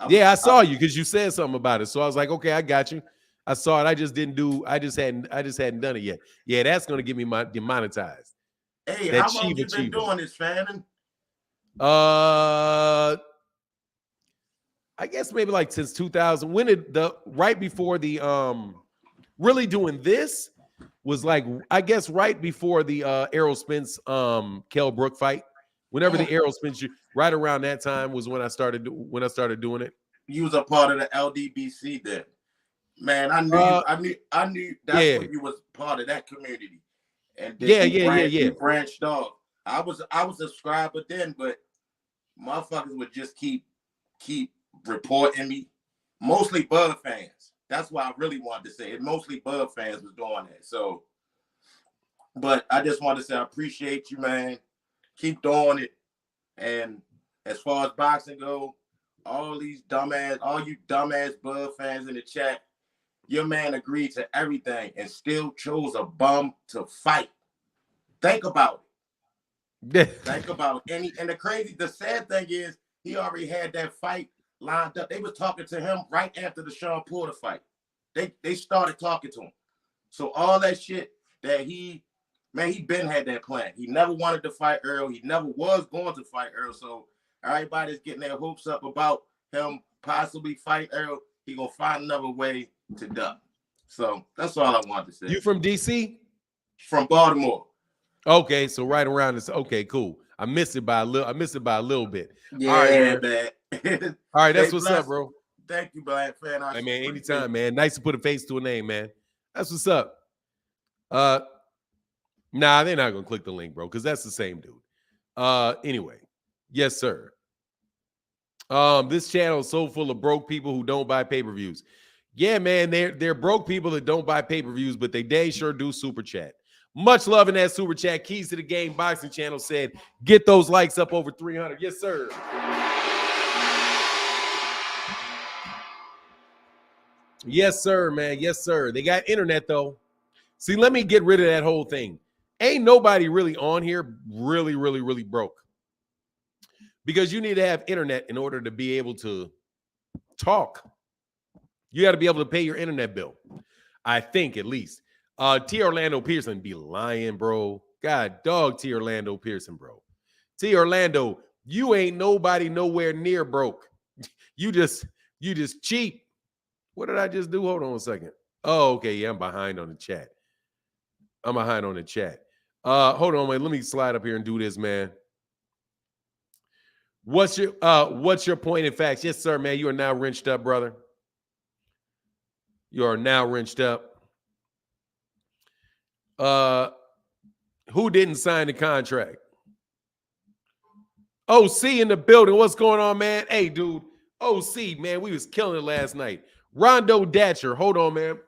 I saw you because you said something about it. So I was like, okay, I got you. I saw it. I just hadn't done it yet. Yeah, that's gonna get me demonetized. Hey, how long you been doing this, Fannin? I guess maybe like since 2000. Right before the really doing this was like, I guess right before the Errol Spence Kell Brook fight. Whenever the Errol Spence, right around that time was when I started doing it. You was a part of the LDBC then. Man, I knew that's when you was part of that community. And then you branched off. I was a subscriber then, but motherfuckers would just keep reporting me. Mostly Bud fans. That's why I really wanted to say it. Mostly Bud fans was doing that. So, but I just wanted to say I appreciate you, man. Keep doing it. And as far as boxing go, all you dumbass Bud fans in the chat, your man agreed to everything and still chose a bum to fight. Think about it. Think about it. And the sad thing is he already had that fight lined up. They was talking to him right after the Sean Porter fight. They started talking to him. So all that shit that he been had that plan. He never wanted to fight Errol. He never was going to fight Errol. So everybody's getting their hopes up about him possibly fight Errol. He gonna find another way to duck. So that's all I wanted to say. You from DC? From Baltimore. Okay, so right around this. Okay, cool. I missed it by a little bit. Yeah, all right, man. All right, that's what's up, bro. Thank you, Black fan. Hey, man, anytime, man. Nice to put a face to a name, man. That's what's up. Nah, they're not gonna click the link, bro, because that's the same dude. Anyway, yes, sir. This channel is so full of broke people who don't buy pay-per-views. Yeah, man, they're broke people that don't buy pay-per-views, but they dang sure do super chat. Much love in that super chat. Keys to the Game Boxing channel said, get those likes up over 300. Yes, sir. Yes, sir, man. Yes, sir. They got internet, though. See, let me get rid of that whole thing. Ain't nobody really on here really, really, really broke. Because you need to have internet in order to be able to talk. You got to be able to pay your internet bill. I think, at least. T. Orlando Pearson be lying, bro. God dog, T. Orlando Pearson, bro. T. Orlando, you ain't nobody nowhere near broke. You just cheap. What did I just do? Hold on a second. Oh, okay. Yeah, I'm behind on the chat. Hold on, wait. Let me slide up here and do this, man. What's your point in facts? Yes, sir, man. You are now wrenched up, brother. You are now wrenched up. Who didn't sign the contract? OC in the building. What's going on, man? Hey, dude. OC, man, we was killing it last night. Rondo Dasher. Hold on, man.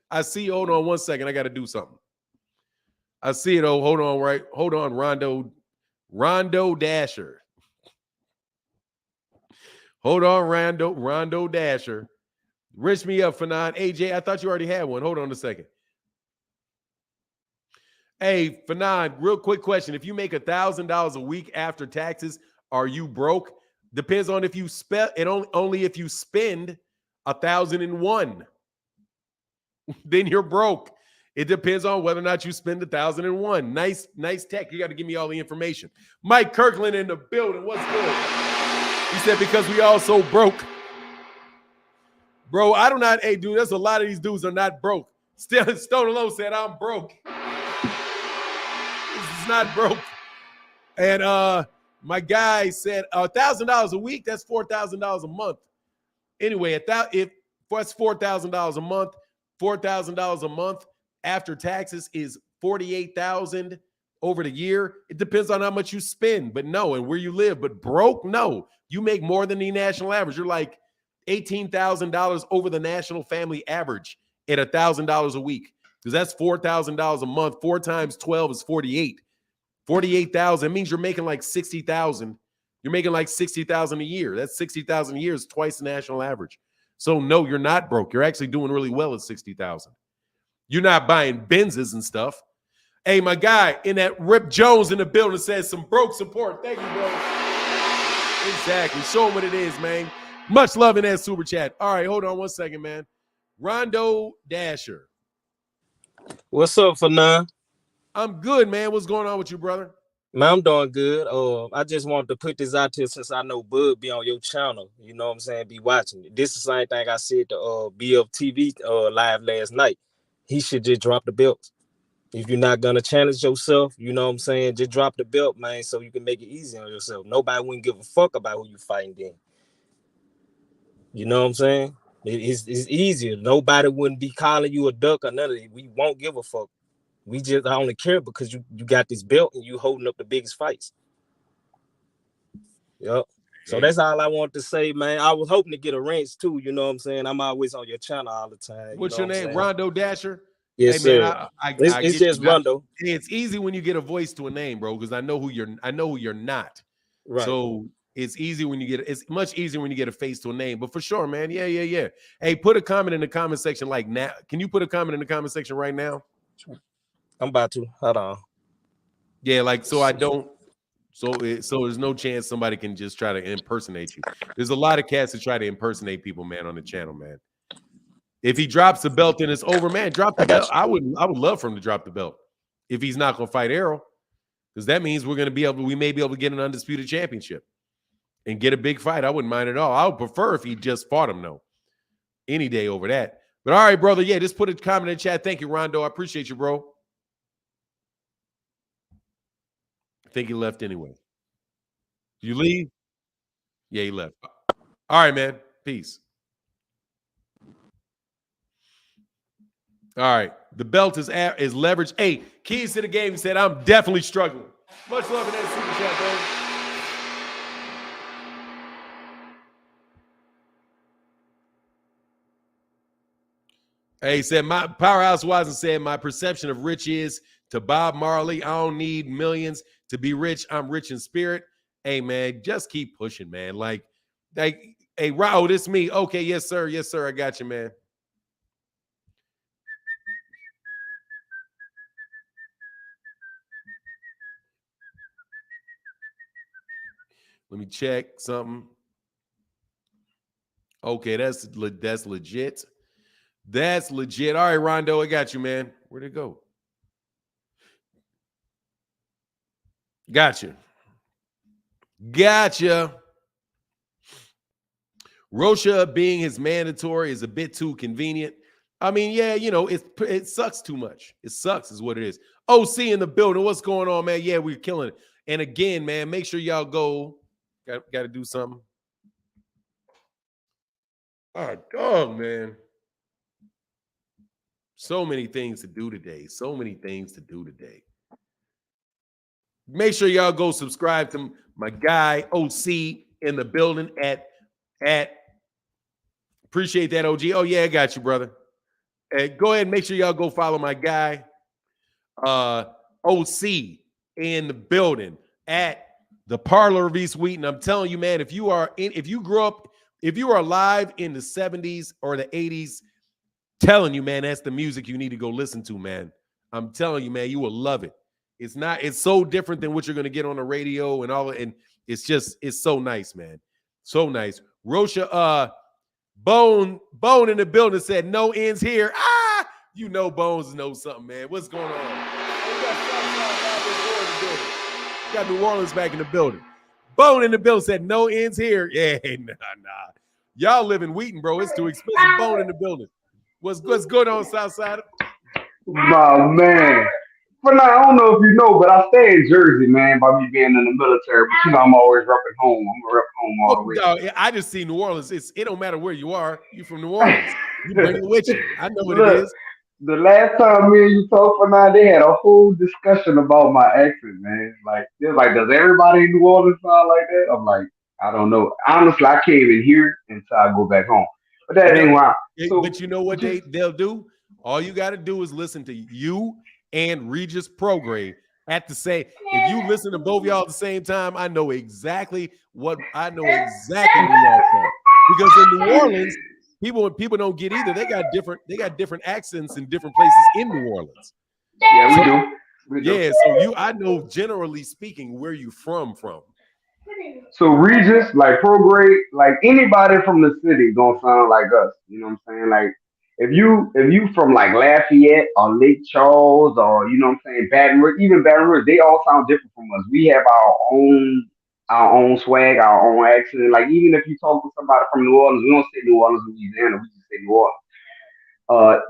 I see you. Hold on 1 second. I got to do something. I see it. Oh, hold on. Rondo Dasher. Hold on, Rondo Dasher. Wrench me up, Fanon. AJ, I thought you already had one. Hold on a second. Hey, Fanon, real quick question. If you make $1,000 a week after taxes, are you broke? Depends on if you spend it. Only if you spend 1,001, then you're broke. It depends on whether or not you spend 1,001. Nice tech. You got to give me all the information. Mike Kirkland in the building. What's good? He said, because we all so broke. Bro, hey, dude, there's a lot of these dudes are not broke. Still, Stone Alone said, I'm broke. This is not broke. And my guy said, $1,000 a week, that's $4,000 a month. Anyway, if that's $4,000 a month, $4,000 a month after taxes is $48,000 over the year. It depends on how much you spend, but no, and where you live. But broke, no. You make more than the national average. You're like $18,000 over the national family average at $1,000 a week, because that's $4,000 a month. 4 times 12 is 48. 48,000 means you're making like 60,000 You're making like 60,000 a year. That's 60,000 a year is twice the national average. So no, you're not broke. You're actually doing really well at 60,000. You're not buying Benzes and stuff. Hey, my guy in that Rip Jones in the building says some broke support. Thank you, bro. Exactly. Show him what it is, man. Much love in that super chat. All right, hold on one second, man. Rondo Dasher. What's up, Fanan? I'm good, man. What's going on with you, brother? Man, I'm doing good. I just wanted to put this out here since I know Bud be on your channel. You know what I'm saying? Be watching it. This is the same thing I said to BFTV live last night. He should just drop the belt. If you're not gonna challenge yourself, you know what I'm saying, just drop the belt, man, so you can make it easy on yourself. Nobody wouldn't give a fuck about who you fighting then. You know what I'm saying? It's easier. Nobody wouldn't be calling you a duck or none of it. We won't give a fuck. I only care because you got this belt and you holding up the biggest fights. Yep. So that's all I want to say, man. I was hoping to get a wrench too. You know what I'm saying? I'm always on your channel all the time. What's your name? Rondo Dasher? Yes, hey, sir. Man, it's just Rondo. It's easy when you get a voice to a name, bro, because I know who you're not. Right. So it's easy when you get it's much easier when you get a face to a name. But for sure, man. Yeah. Hey, put a comment in the comment section like now. Can you put a comment in the comment section right now? I'm about to. Hold on. Yeah, like so I don't. So there's no chance somebody can just try to impersonate you. There's a lot of cats that try to impersonate people, man, on the channel, man. If he drops the belt and it's over, man, drop the belt. I would love for him to drop the belt if he's not going to fight Errol, because that means we may be able to get an undisputed championship and get a big fight. I wouldn't mind at all. I would prefer if he just fought him, though, any day over that. But all right, brother, yeah, just put a comment in the chat. Thank you, Rondo. I appreciate you, bro. I think he left anyway. You leave? Yeah, he left. All right, man. Peace. All right. The belt is leverage. Hey, keys to the game. He said, I'm definitely struggling. Much love in that super chat, bro. Hey, he said, my Powerhouse Watson said, my perception of rich is to Bob Marley. I don't need millions to be rich. I'm rich in spirit. Hey, man, just keep pushing, man. Like, hey, Raul, this me. Okay, yes, sir. Yes, sir. I got you, man. Let me check something. Okay, that's legit. That's legit. All right, Rondo, I got you, man. Where'd it go? Gotcha. Rocha being his mandatory is a bit too convenient. I mean, yeah, you know, it sucks too much. It sucks is what it is. OC in the building. What's going on, man? Yeah, we're killing it. And again, man, make sure y'all go. Got to do something. Oh, dog, man. So many things to do today. Make sure y'all go subscribe to my guy OC in the building at appreciate that, OG. Oh, yeah, I got you, brother. Go ahead and make sure y'all go follow my guy OC in the building at the Parlor of East Wheaton. I'm telling you, man, if you are alive in the 70s or the 80s, telling you, man, that's the music you need to go listen to, man. I'm telling you, man, you will love it. It's so different than what you're going to get on the radio and all, and it's so nice, man. So nice. Rocha, Bone in the building said no ends here. Ah, you know Bones knows something, man. What's going on? Got New Orleans back in the building. Bone in the building said no ends here. Yeah, nah. Y'all live in Wheaton, bro. It's too expensive. Bone in the building. What's good on Southside? My man. But now, I don't know if you know, but I stay in Jersey, man, by me being in the military. But you know, I'm always repping home. I'm rep home all the way. No, I just see New Orleans. It don't matter where you are. You from New Orleans. You bring it with you. I know what it is. The last time me and you talked for now, they had a whole discussion about my accent, man. Like, they're like, does everybody in New Orleans sound like that? I'm like, I don't know. Honestly, I can't even hear it until I go back home. But that ain't why. But you know what they'll do? All you got to do is listen to you and Regis Prograde at the same. If you listen to both y'all at the same time, I know exactly where y'all from. Because in New Orleans, people don't get either. They got different accents in different places in New Orleans. Yeah, we do. We do. Yeah, so I know generally speaking where you from. So Regis, like Prograde, like anybody from the city gonna sound like us. You know what I'm saying? Like if you from like Lafayette or Lake Charles or you know what I'm saying, Baton Rouge, even Baton Rouge, they all sound different from us. We have our own swag, our own accent. Like even if you talk to somebody from New Orleans, we don't say New Orleans, Louisiana, we just say New Orleans.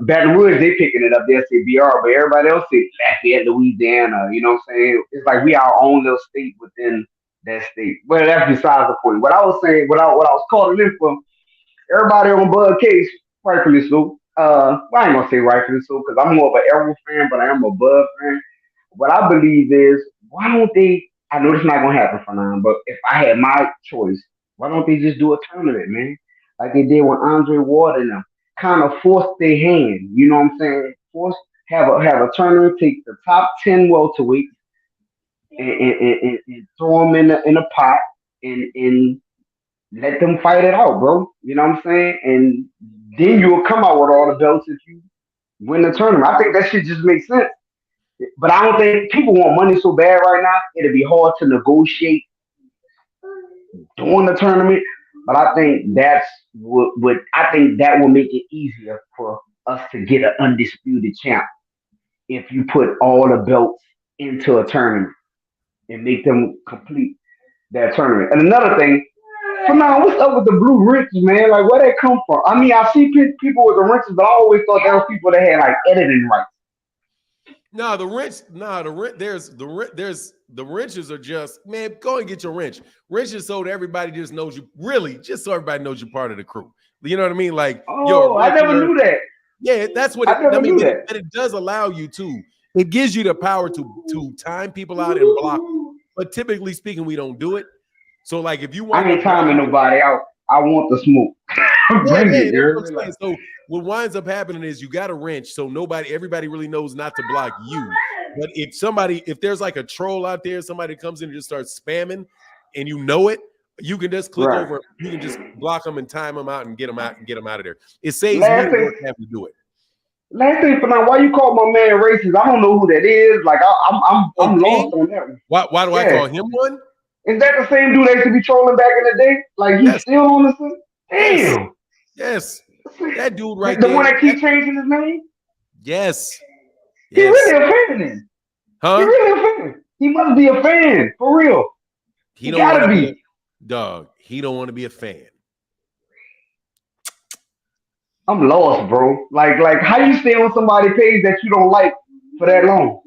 Baton Rouge, they picking it up. They'll say BR, but everybody else say Lafayette, Louisiana. You know what I'm saying? It's like we our own little state within that state. But that's besides the point. What I was saying, what I was calling in for, everybody on Bud Case, rightfully so. Well, I ain't gonna say rightfully so because I'm more of an Errol fan, but I am a Bud fan. What I believe is, why don't they? I know it's not gonna happen for now, but if I had my choice, why don't they just do a tournament, man? Like they did with Andre Ward and them, kind of force their hand. You know what I'm saying? Force have a tournament, take the top 10 welterweights and throw them in a pot and let them fight it out, bro. You know what I'm saying? And then you'll come out with all the belts if you win the tournament. I think that shit just makes sense. But I don't think people want money so bad right now. It'll be hard to negotiate during the tournament. But I think that's what I think that will make it easier for us to get an undisputed champ if you put all the belts into a tournament and make them complete that tournament. And another thing, for now, what's up with the blue wrenches, man? Like, where they come from? I mean, I see people with the wrenches, but I always thought there were people that had like editing rights. No, the wrench. No, there's the wrenches are just, man. Go and get your wrench. Wrenches so that everybody just knows you. Really, just so everybody knows you're part of the crew. You know what I mean? Like, oh, I never knew that. Yeah, that's what I mean. And it does allow you to. It gives you the power to time people out and block. But typically speaking, we don't do it. So, like, if you want, I ain't timing nobody out. I want the smoke. Bring it, like, so what winds up happening is you got a wrench, so everybody really knows not to block you. But if there's like a troll out there, somebody comes in and just starts spamming, and you know it, you can just click over. You can just block them and time them out and get them out of there. It saves me the work having to do it. Last thing for now, why you call my man racist? I don't know who that is. Like I'm lost on that one. Why do I call him one? Is that the same dude they used to be trolling back in the day? Like he's still on the scene? Damn. Yes. That dude right the there. The one that keeps changing his name? Yes. He really a fan then. Huh? He really a fan. He must be a fan. For real. He don't gotta be. Dog. He don't want to be a fan. I'm lost, bro. Like how you stay on somebody's page that you don't like for that long?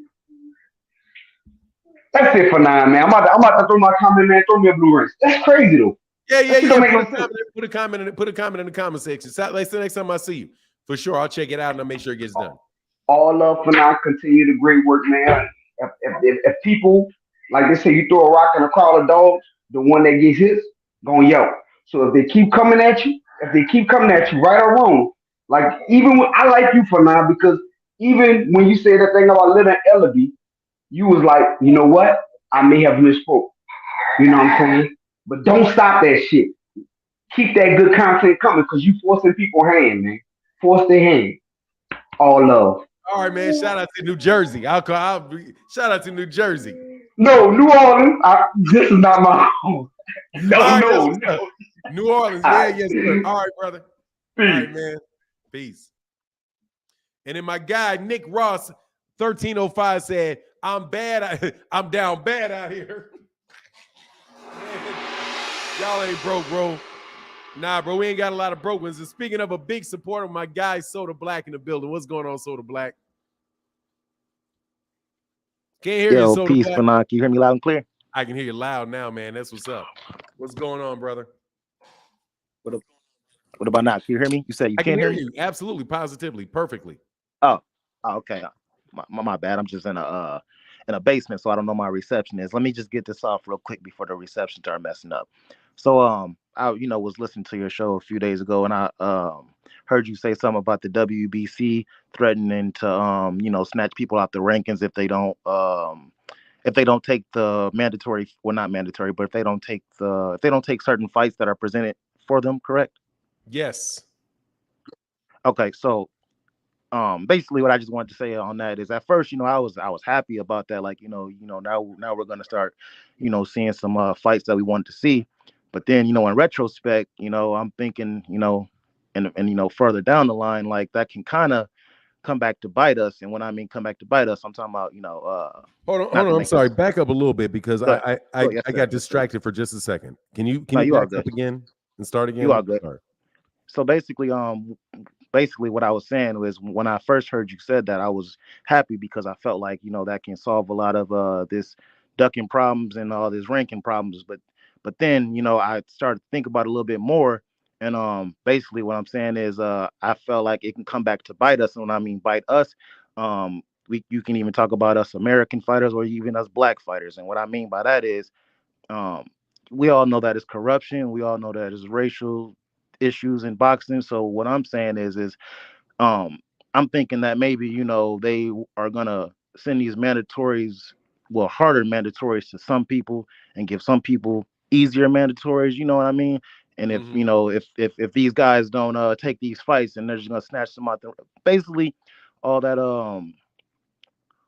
That's it for now, man. I'm about to throw my comment, man. Throw me a blue ring. That's crazy though. Yeah. Put a comment in the comment section. Like the next time I see you, for sure, I'll check it out and I'll make sure it gets done. All love for now. Continue the great work, man. If people, like they say, you throw a rock in a crowd of dogs, the one that gets hit gonna yell. So if they keep coming at you, right or wrong, like even when I like you for now because even when you say that thing about Little Ellaby, you was like, you know what? I may have misspoke. You know what I'm saying? But don't stop that shit. Keep that good content coming because you forcing people's hand, man. Force their hand. All love. All right, man. Shout out to New Jersey. Shout out to New Jersey. No, New Orleans. This is not my home. No. New Orleans. Yeah, yes, sir. All right, brother. Peace. All right, man. Peace. And then my guy, Nick Ross, 1305 said, I'm down bad out here. Man, y'all ain't broke, bro. Nah, bro, we ain't got a lot of broke ones. And speaking of a big supporter, my guy, Soda Black in the building. What's going on, Soda Black? Can't hear you, Soda peace, Black. Fanon. Can you hear me loud and clear? I can hear you loud now, man. That's what's up. What's going on, brother? What about now? Can you hear me? You said you can't hear me? You. Absolutely, positively, perfectly. Oh, okay. My bad. I'm just in a basement, so I don't know my reception is. Let me just get this off real quick before the reception start messing up. So I was listening to your show a few days ago, and I heard you say something about the WBC threatening to snatch people out the rankings if they don't if they don't take the mandatory, well, not mandatory, but if they don't take certain fights that are presented for them, correct? Yes. Okay, so basically what I just wanted to say on that is at first, I was happy about that. Like, now we're gonna start, seeing some fights that we wanted to see. But then, in retrospect, I'm thinking, and further down the line, like that can kind of come back to bite us. And when I mean come back to bite us, I'm talking about, Hold not on. to I'm make sorry. us Back up a little bit because go ahead. I Yes, sir. got Yes, sir. distracted for just a second. Can you No, you all back good. up again and start again? You all I'm good. sorry. So basically what I was saying was when I first heard you said that, I was happy because I felt like, that can solve a lot of this ducking problems and all this ranking problems. But then, I started to think about it a little bit more. And basically what I'm saying is I felt like it can come back to bite us. And when I mean bite us, you can even talk about us American fighters or even us black fighters. And what I mean by that is um, we all know that it's corruption. We all know that it's racial issues in boxing. So what I'm saying is um, I'm thinking that maybe they are gonna send these mandatories, well, harder mandatories to some people and give some people easier mandatories. You know what I mean? And if Mhm. if these guys don't take these fights and they're just gonna snatch them out, basically all that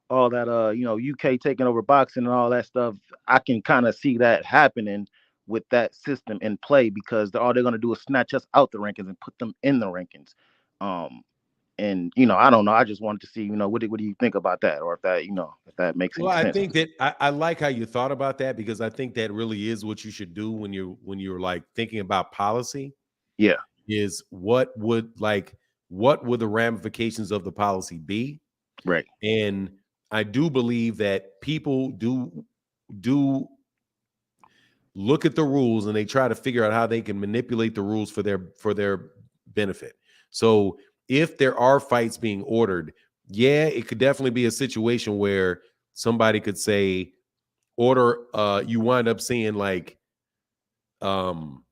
UK taking over boxing and all that stuff, I can kind of see that happening with that system in play because all they're gonna do is snatch us out the rankings and put them in the rankings. Um, and I don't know. I just wanted to see, what do you think about that, or if that makes Well, any I sense to think you? that I like how you thought about that because I think that really is what you should do when you're like thinking about policy Yeah, is what would the ramifications of the policy be? right, And I do believe that people do look at the rules and they try to figure out how they can manipulate the rules for their benefit. So if there are fights being ordered, yeah, it could definitely be a situation where somebody could say order you wind up seeing like um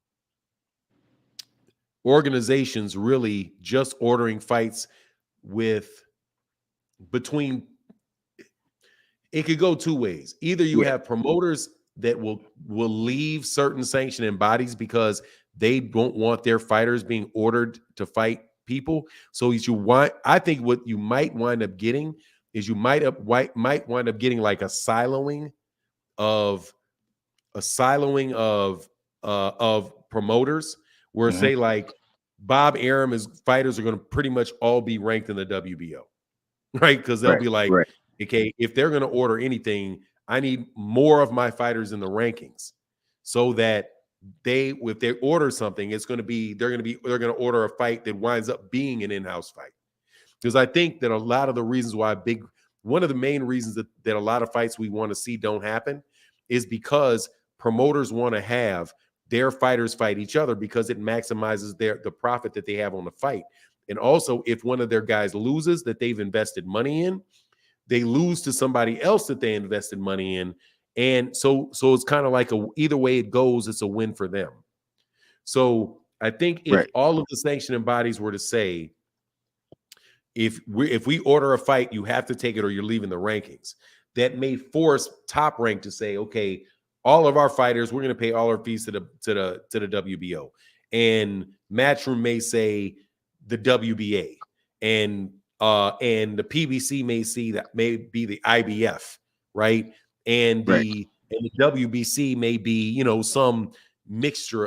organizations really just ordering fights with between it could go two ways. Either you yeah, have promoters that will leave certain sanctioning bodies because they don't want their fighters being ordered to fight people. So I think what you might wind up getting is you might wind up getting like of a siloing of promoters where hmm, say like Bob Arum is fighters are going to pretty much all be ranked in the WBO, right? Because they'll right, be like, right, okay, if they're going to order anything, I need more of my fighters in the rankings so that if they order something, they're going to order a fight that winds up being an in-house fight. Because I think that a lot of the reasons why one of the main reasons that a lot of fights we want to see don't happen is because promoters want to have their fighters fight each other because it maximizes the profit that they have on the fight. And also, if one of their guys loses that they've invested money in, they lose to somebody else that they invested money in. And so it's kind of like either way it goes, it's a win for them. So I think if right, all of the sanctioning bodies were to say, if we order a fight, you have to take it or you're leaving the rankings. That may force Top Rank to say, okay, all of our fighters, we're going to pay all our fees to the WBO, and Matchroom may say the WBA, and the PBC may see that may be the IBF, right, and right, the WBC may be some mixture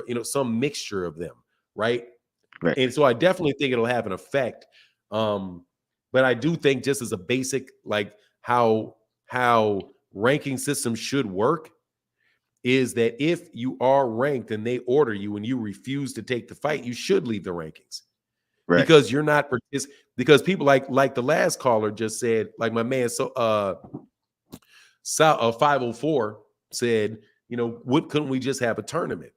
of them, right, right, and so I definitely think it'll have an effect. But I do think just as a basic, like how ranking systems should work is that if you are ranked and they order you and you refuse to take the fight, you should leave the rankings right, because you're not because people like the last caller just said, like my man 504 said, what couldn't we just have a tournament?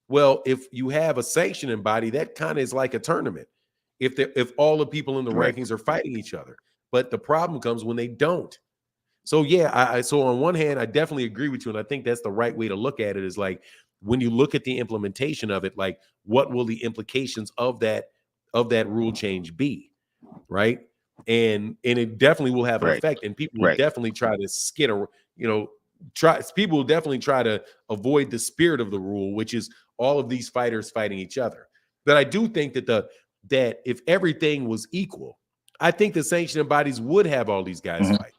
Well, if you have a sanctioning body, that kind of is like a tournament. If all the people in the right, rankings are fighting each other, but the problem comes when they don't. So yeah, so on one hand, I definitely agree with you, and I think that's the right way to look at it. Is like when you look at the implementation of it, like what will the implications of that rule change be, right? And it definitely will have an right, effect, and people will right, definitely try to skid, people will definitely try to avoid the spirit of the rule, which is all of these fighters fighting each other. But I do think that if everything was equal, I think the sanctioning bodies would have all these guys fight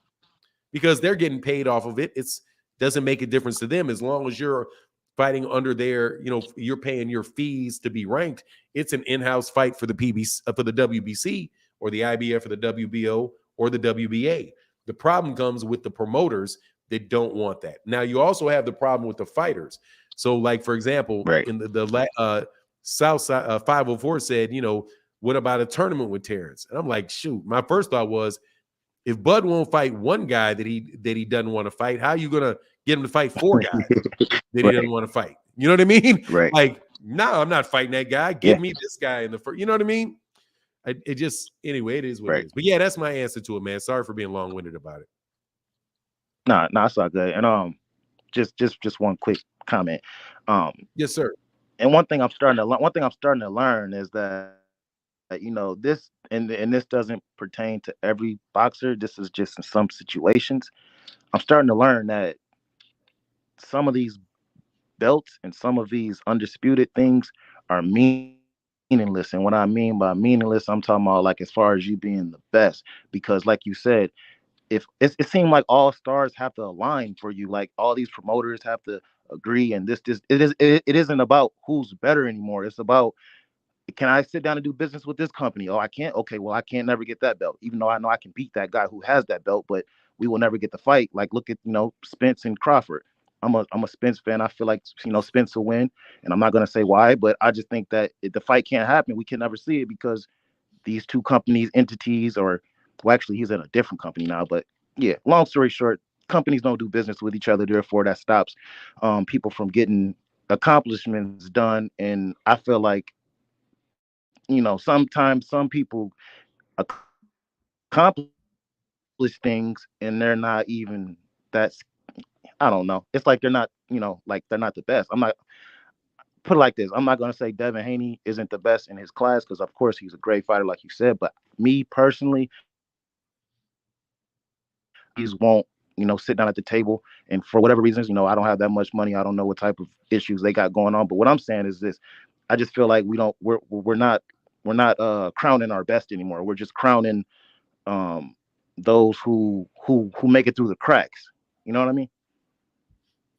because they're getting paid off of it. It's doesn't make a difference to them as long as you're fighting under their, you're paying your fees to be ranked. It's an in-house fight for the for the WBC or the IBF or the WBO or the WBA. The problem comes with the promoters that don't want that. Now you also have the problem with the fighters. So, like for example, in the Southside 504 said, what about a tournament with Terrence? And I'm like, shoot. My first thought was, if Bud won't fight one guy that he doesn't want to fight, how are you gonna get him to fight 4 guys that he doesn't want to fight? You know what I mean? Right. Like, no, I'm not fighting that guy. Give me this guy in the first. You know what I mean? It just anyway, it is what it is. But yeah, that's my answer to it, man. Sorry for being long-winded about it. Nah, it's all good. And just one quick comment. Yes, sir. And one thing I'm starting to learn is that this and this doesn't pertain to every boxer. This is just in some situations. I'm starting to learn that some of these belts and some of these undisputed things are meaningless. And what I mean by meaningless, I'm talking about like as far as you being the best, because like you said, if it seemed like all stars have to align for you, like all these promoters have to agree, and it isn't about who's better anymore. It's about, can I sit down and do business with this company? Oh, I can't. Okay, well, I can't never get that belt, even though I know I can beat that guy who has that belt, but we will never get the fight. Like, look at Spence and Crawford. I'm a Spence fan. I feel like Spence will win, and I'm not gonna say why, but I just think that if the fight can't happen, we can never see it because these two companies, entities, or well, actually, he's in a different company now. But yeah, long story short, companies don't do business with each other. Therefore, that stops people from getting accomplishments done. And I feel like, sometimes some people accomplish things and they're not even that's I don't know. It's like they're not, like they're not the best. I'm not put it like this. I'm not gonna say Devin Haney isn't the best in his class because of course he's a great fighter, like you said. But me personally, these won't, sit down at the table. And for whatever reasons, I don't have that much money. I don't know what type of issues they got going on. But what I'm saying is this: I just feel like we're not crowning our best anymore. We're just crowning those who make it through the cracks. You know what I mean?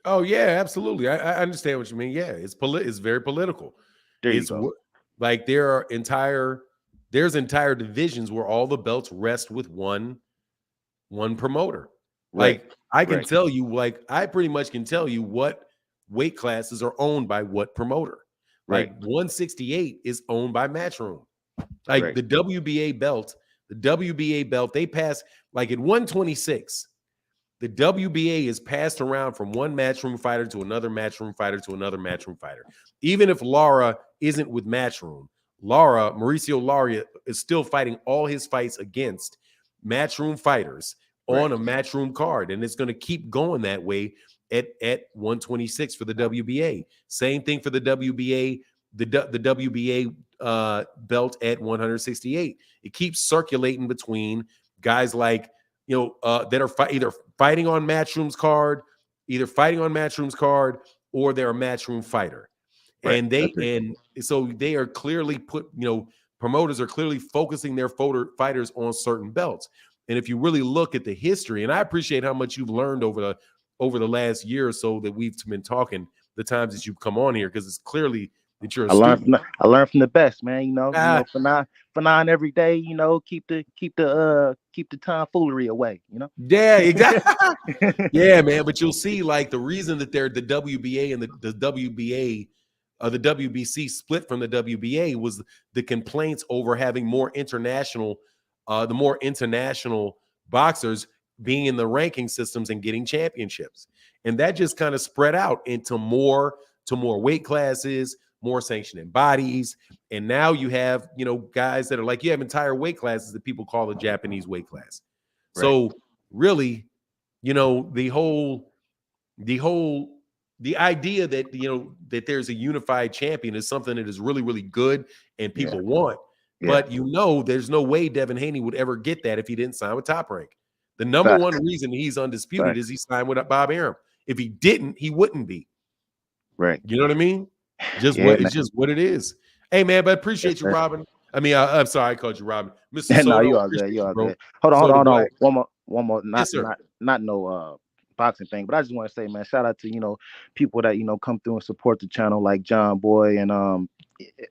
Oh yeah, absolutely. I understand what you mean. Yeah, it's very political. There you go. Like there's entire divisions where all the belts rest with one promoter. Right. Like I can tell you, like I pretty much can tell you what weight classes are owned by what promoter. Like 168 is owned by Matchroom. Like the WBA belt, they pass like at 126. The WBA is passed around from one Matchroom fighter to another Matchroom fighter to another Matchroom fighter. Even if Lara isn't with Matchroom, Mauricio Lara is still fighting all his fights against Matchroom fighters on a Matchroom card, and it's going to keep going that way at 126 for the WBA. Same thing for the WBA, the WBA belt at 168. It keeps circulating between guys like that are either fighting on Matchroom's card, or they're a Matchroom fighter. And so they are clearly promoters are clearly focusing their fighters on certain belts. And if you really look at the history, and I appreciate how much you've learned over the last year or so that we've been talking, the times that you've come on here, because it's clearly that you're a student. I learned from the best, man. For nine every day, keep the tomfoolery away, Yeah, exactly. Yeah, man. But you'll see, like, the reason that they're the WBA and the WBA the WBC split from the WBA was the complaints over having more international boxers being in the ranking systems and getting championships. And that just kind of spread out into more weight classes, more sanctioning bodies. And now you have, guys that are like, you have entire weight classes that people call the Japanese weight class. Right. So really, the idea that, that there's a unified champion is something that is really, really good and people want. Yeah. But there's no way Devin Haney would ever get that if he didn't sign with Top Rank. The number one reason he's undisputed is he signed with Bob Arum. If he didn't, he wouldn't be. Right. You know what I mean? Just Yeah, it's just what it is. Hey man, but appreciate you, Robin. I mean, I'm sorry, I called you Robin. Mr. Soto, no, you all good. You all bro. good. Hold Soto on. Black. One more. Yes, sir. Not no boxing thing, but I just want to say, man, shout out to people that come through and support the channel, like John Boy and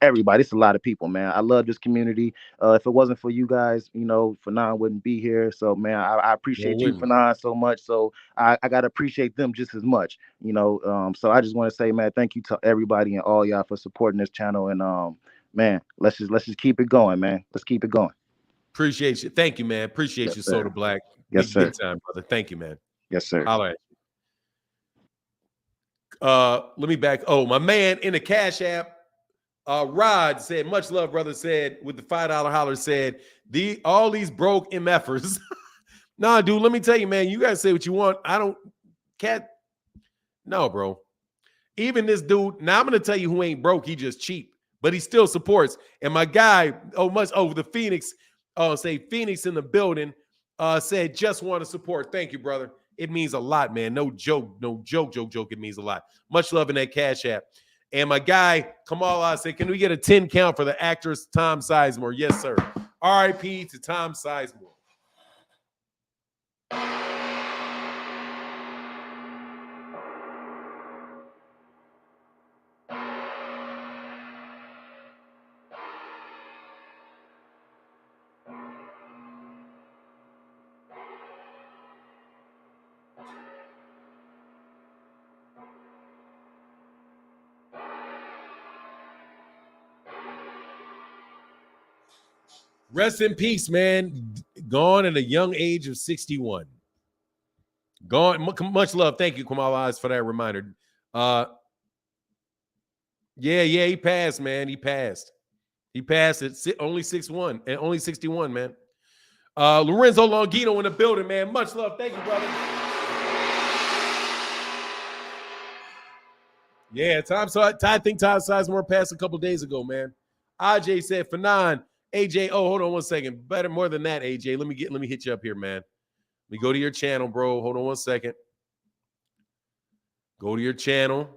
everybody. It's a lot of people, man. I love this community. If it wasn't for you guys, Fanon wouldn't be here. So, man, I appreciate you, Fanon, so much. So I gotta appreciate them just as much, So I just want to say, man, thank you to everybody and all y'all for supporting this channel. And man, let's just keep it going, man. Let's keep it going. Appreciate you. Thank you, man. Appreciate Yes, you, sir. Soda Black. Yes, sir. Big time, brother. Thank you, man. Yes, sir. All right. Let me back. Oh, my man in the Cash App, Rod said, much love, brother, said, with the $5 holler, said, all these broke MFers. Nah, dude, let me tell you, man, you guys say what you want. No, bro. Even this dude, now I'm going to tell you who ain't broke. He just cheap, but he still supports. And my guy, the Phoenix, say Phoenix in the building, said, just want to support. Thank you, brother. It means a lot, man. No joke. It means a lot. Much love in that Cash App. And my guy, Kamal, said, can we get a 10 count for the actress Tom Sizemore? Yes, sir. R.I.P. to Tom Sizemore. Rest in peace, man. Gone at a young age of 61. Gone. Much love. Thank you, Kamal Oz, for that reminder. Yeah, he passed, man. He passed at only 6'1" and only 61, man. Lorenzo Longino in the building, man. Much love. Thank you, brother. Yeah, I think Todd Sizemore passed a couple days ago, man. AJ said, Fanon, AJ, hold on one second. Better more than that, AJ. Let me hit you up here, man. Let me go to your channel, bro. Hold on one second. Go to your channel.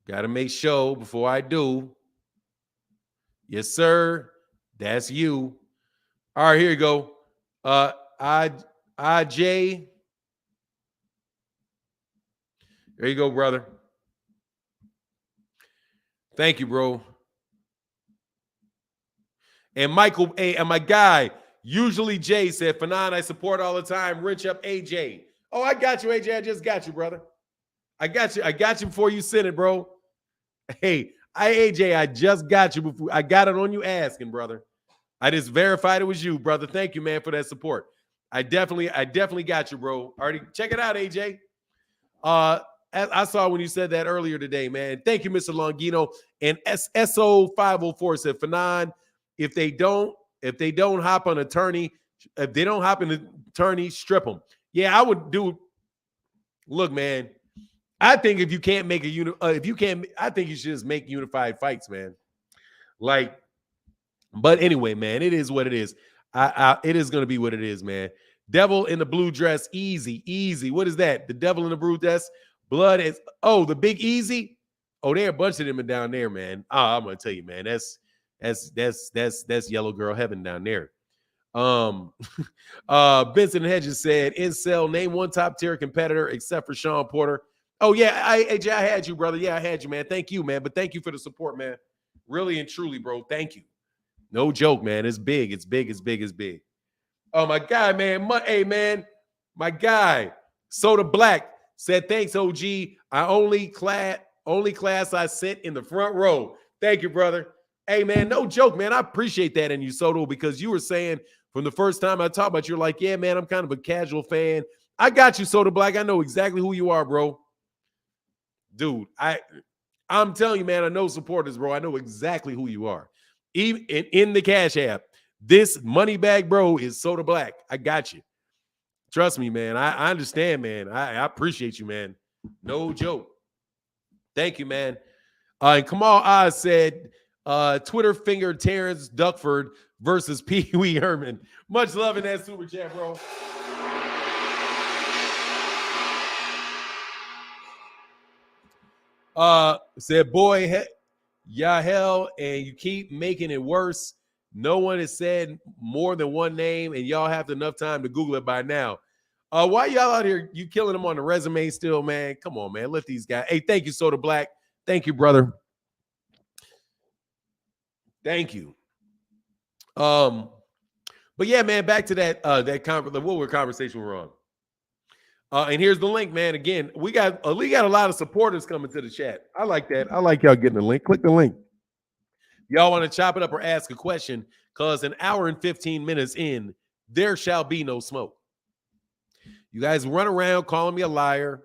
Got to make sure before I do. Yes, sir. That's you. All right, here you go. IJ. There you go, brother. Thank you, bro. And Michael, and my guy, usually Jay said, Fanon, I support all the time. Wrench up AJ. Oh, I got you, AJ. I just got you, brother. I got you before you sent it, bro. Hey, AJ, I just got you before. I got it on you asking, brother. I just verified it was you, brother. Thank you, man, for that support. I definitely got you, bro. Already check it out, AJ. I saw when you said that earlier today, man. Thank you, Mr. Longino. And SO504 said, Fanon, if they don't hop on attorney, strip them. Yeah, I would do. Look, man, I think if you can't make I think you should just make unified fights, man. But anyway, man, it is what it is. It is going to be what it is, man. Devil in the blue dress, easy. What is that? The devil in the blue dress, blood is. Oh, the Big Easy. Oh, there are a bunch of them down there, man. Oh, I'm going to tell you, man. That's yellow girl heaven down there. Benson Hedges said, Incel, name one top tier competitor except for Sean Porter. Oh, yeah, AJ, I had you, brother. Yeah, I had you, man. Thank you, man. But thank you for the support, man. Really and truly, bro. Thank you. No joke, man. It's big. It's big. Oh, my guy, man. Hey, man. My guy, Soda Black, said, thanks, OG. Only class I sit in the front row. Thank you, brother. Hey, man, no joke, man. I appreciate that in you, Soto, because you were saying from the first time I talked about you, you're like, yeah, man, I'm kind of a casual fan. I got you, Soda Black. I know exactly who you are, bro. Dude, I'm telling you, man, I know supporters, bro. I know exactly who you are. Even in the Cash App, this money bag, bro, is Soda Black. I got you. Trust me, man. I understand, man. I appreciate you, man. No joke. Thank you, man. And Kamal Oz said, Twitter finger Terrence Duckford versus Pee Wee Herman. Much love in that super chat, bro. Said, boy, Yahel, and you keep making it worse. No one has said more than one name, and y'all have enough time to Google it by now. Why y'all out here? You killing them on the resume still, man? Come on, man. Let these guys. Hey, thank you, Soda Black. Thank you, brother. Thank you. But yeah, man, back to that what conversation we're on. And here's the link, man. Again, we got a lot of supporters coming to the chat. I like that. I like y'all getting the link. Click the link. Y'all want to chop it up or ask a question? Because an hour and 15 minutes in, there shall be no smoke. You guys run around calling me a liar,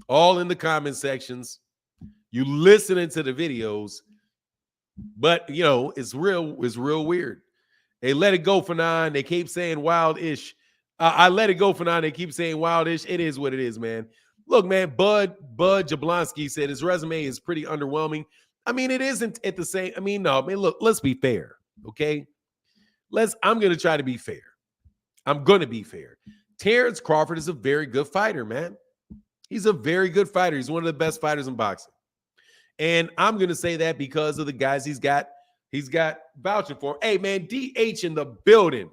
all in the comment sections. You listening to the videos, but it's real weird. They let it go for 9. They keep saying wild-ish. I let it go for 9. They keep saying wild-ish. It is what it is, man. Look, man, Bud Jablonski said his resume is pretty underwhelming. I mean, it isn't at the same. I mean, no, man, look, let's be fair, okay? I'm going to try to be fair. I'm going to be fair. Terrence Crawford is a very good fighter, man. He's a very good fighter. He's one of the best fighters in boxing. And I'm going to say that because of the guys he's got vouching for him. Hey, man, DH in the building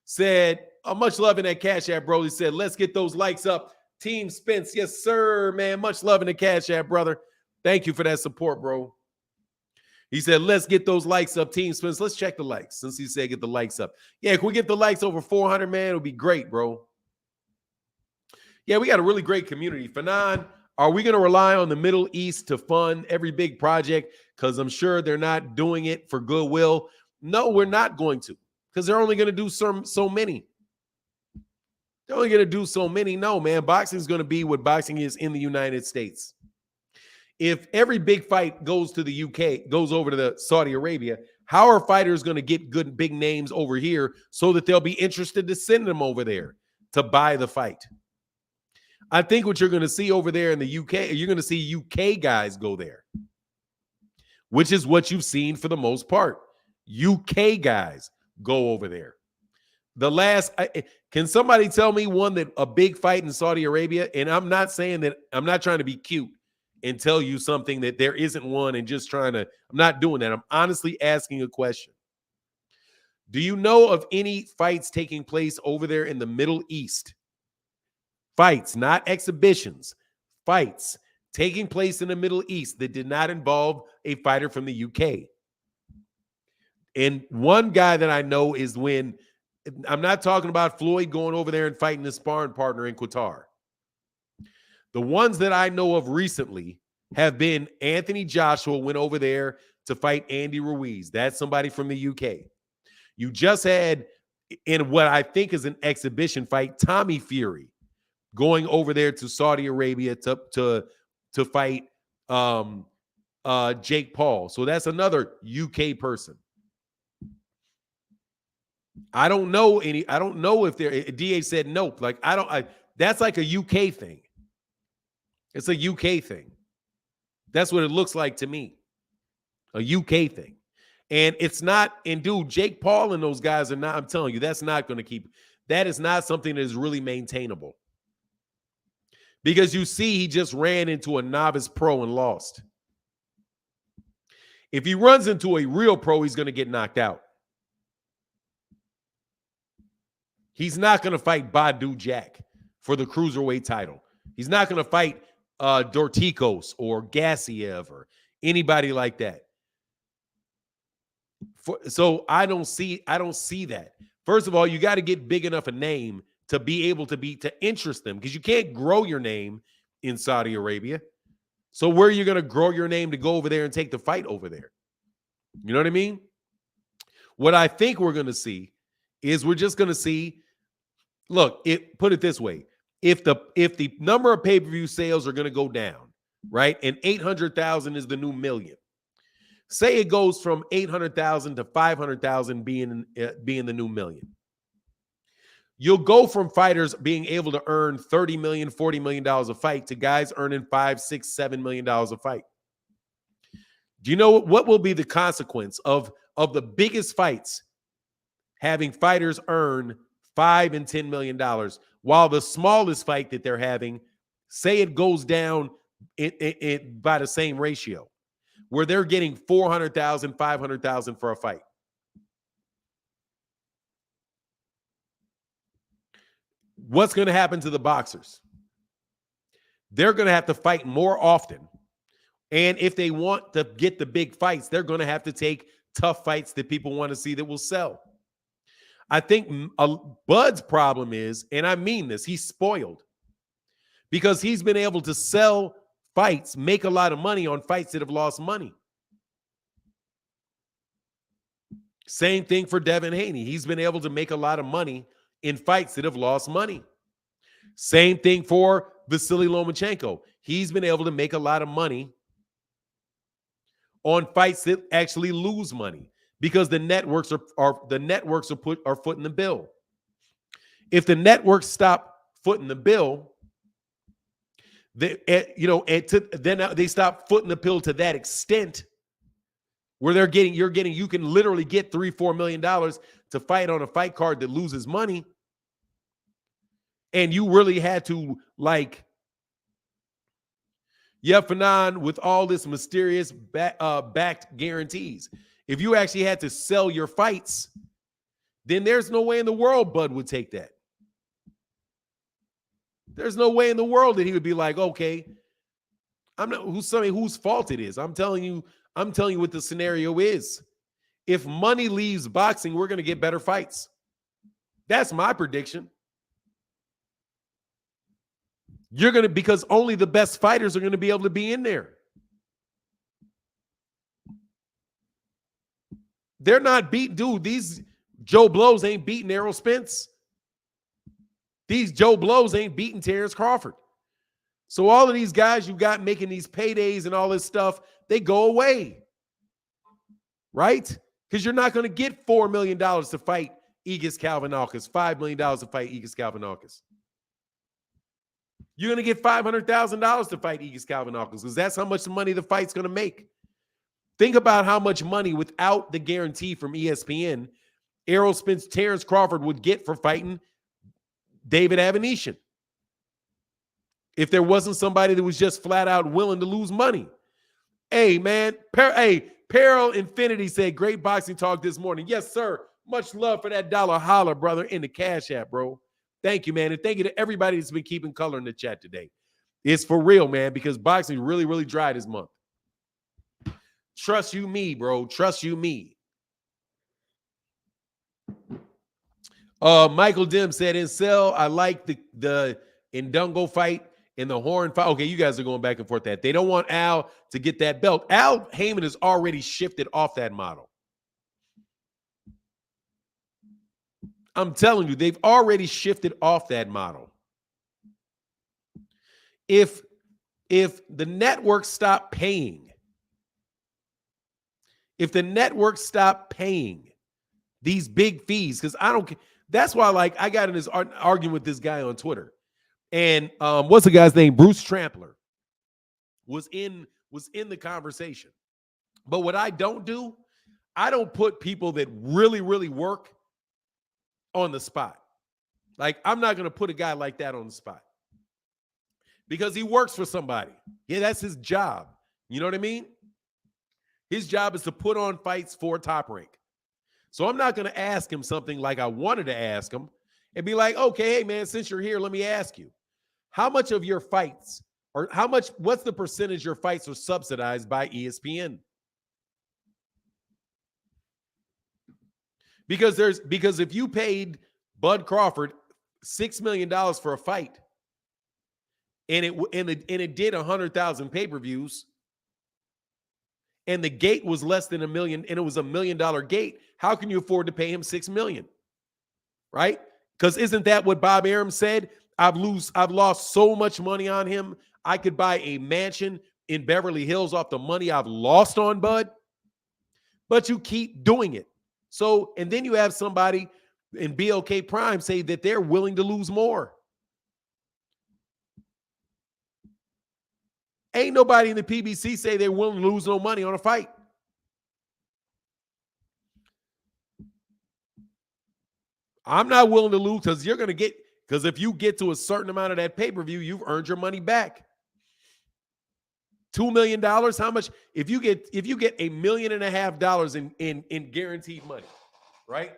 said, much love in that Cash App, bro. He said, let's get those likes up. Team Spence. Yes, sir, man. Much love in the Cash App, brother. Thank you for that support, bro. He said, let's get those likes up, Team Spence. Let's check the likes since he said get the likes up. Yeah, if we get the likes over 400, man, it'll be great, bro. Yeah, we got a really great community. Fanon, are we going to rely on the Middle East to fund every big project? Because I'm sure they're not doing it for goodwill. No, we're not going to, because they're only going to do so many. They're only going to do so many. No, man, boxing is going to be what boxing is in the United States. If every big fight goes to the UK, goes over to Saudi Arabia, how are fighters going to get good big names over here so that they'll be interested to send them over there to buy the fight? I think what you're going to see over there in the UK, you're going to see UK guys go there, which is what you've seen for the most part. UK guys go over there. Can somebody tell me one that a big fight in Saudi Arabia? And I'm not saying that, I'm not trying to be cute and tell you something that there isn't one and just I'm not doing that. I'm honestly asking a question. Do you know of any fights taking place over there in the Middle East? Fights, not exhibitions, fights taking place in the Middle East that did not involve a fighter from the UK. And one guy that I know is when, I'm not talking about Floyd going over there and fighting his sparring partner in Qatar. The ones that I know of recently have been Anthony Joshua went over there to fight Andy Ruiz. That's somebody from the UK. You just had, in what I think is an exhibition fight, Tommy Fury going over there to Saudi Arabia to fight Jake Paul. So that's another UK person. I don't know if they're, DA said nope. Like, that's like a UK thing. It's a UK thing. That's what it looks like to me. A UK thing. And it's not, and dude, Jake Paul and those guys are not, I'm telling you, that's not going to keep, that is not something that is really maintainable. Because you see, he just ran into a novice pro and lost. If he runs into a real pro, he's going to get knocked out. He's not going to fight Badu Jack for the cruiserweight title. He's not going to fight Dorticos or Gassiev or anybody like that. So I don't see that. First of all, you got to get big enough a name to be able to interest them, because you can't grow your name in Saudi Arabia. So where are you going to grow your name to go over there and take the fight over there? You know what I mean? What I think we're going to see is we're just going to see, put it this way. If the number of pay-per-view sales are going to go down, right? And 800,000 is the new million. Say it goes from 800,000 to 500,000 being the new million. You'll go from fighters being able to earn $30 million, $40 million a fight to guys earning $5, $6, $7 million a fight. Do you know what will be the consequence of the biggest fights having fighters earn $5 and $10 million, while the smallest fight that they're having, say it goes down by the same ratio, where they're getting 400,000, 500,000 for a fight. What's going to happen to the boxers? They're going to have to fight more often. And if they want to get the big fights, they're going to have to take tough fights that people want to see that will sell. I think Bud's problem is, and I mean this, he's spoiled because he's been able to sell fights, make a lot of money on fights that have lost money. Same thing for Devin Haney. He's been able to make a lot of money in fights that have lost money. Same thing for Vasily Lomachenko. He's been able to make a lot of money on fights that actually lose money because the networks are footing the bill. If the networks stop footing the bill, then they stop footing the bill to that extent where you can literally get $3-4 million to fight on a fight card that loses money. And you really had to Fanon with all this mysterious backed guarantees. If you actually had to sell your fights, then there's no way in the world Bud would take that. There's no way in the world that he would be like, okay, I'm not whose fault it is. I'm telling you what the scenario is. If money leaves boxing, we're going to get better fights. That's my prediction. Because only the best fighters are going to be able to be in there. They're not these Joe Blows ain't beating Errol Spence. These Joe Blows ain't beating Terrence Crawford. So all of these guys you got making these paydays and all this stuff, they go away. Right? Because you're not going to get $4 million to fight Egis Kalvanakis, $5 million to fight Egis Kalvanakis. You're going to get $500,000 to fight Egis Kalvanakis because that's how much money the fight's going to make. Think about how much money without the guarantee from ESPN Errol Spence, Terrence Crawford would get for fighting David Avanesian if there wasn't somebody that was just flat out willing to lose money. Hey, man. Peril Infinity said, great boxing talk this morning. Yes, sir. Much love for that $1 holler, brother, in the Cash App, bro. Thank you, man. And thank you to everybody that's been keeping color in the chat today. It's for real, man, because boxing really, really dry this month. Trust you me, bro. Trust you me. Michael Dim said, in Cell, I like the Indungo fight and the Horn fight. Okay, you guys are going back and forth that. They don't want Al to get that belt. Al Heyman has already shifted off that model. I'm telling you, they've already shifted off that model. If the networks stop paying, these big fees, because I don't, that's why I got in this argument with this guy on Twitter. And what's the guy's name? Bruce Trampler was in the conversation. But what I don't do, I don't put people that really, really work on the spot. I'm not going to put a guy like that on the spot because he works for somebody. Yeah, that's his job. You know what I mean? His job is to put on fights for Top Rank. So I'm not going to ask him something like I wanted to ask him and be like, okay, hey, man, since you're here, let me ask you, how much of your fights or what's the percentage your fights are subsidized by ESPN? Because if you paid Bud Crawford $6 million for a fight and it did 100,000 pay-per-views and the gate was less than $1 million and it was $1 million gate, how can you afford to pay him $6 million? Right? Because isn't that what Bob Arum said? I've lost so much money on him. I could buy a mansion in Beverly Hills off the money I've lost on Bud. But you keep doing it. So, and then you have somebody in BLK Prime say that they're willing to lose more. Ain't nobody in the PBC say they're willing to lose no money on a fight. I'm not willing to lose because if you get to a certain amount of that pay-per-view, you've earned your money back. $2 million. How much? If you get $1.5 million in guaranteed money, right?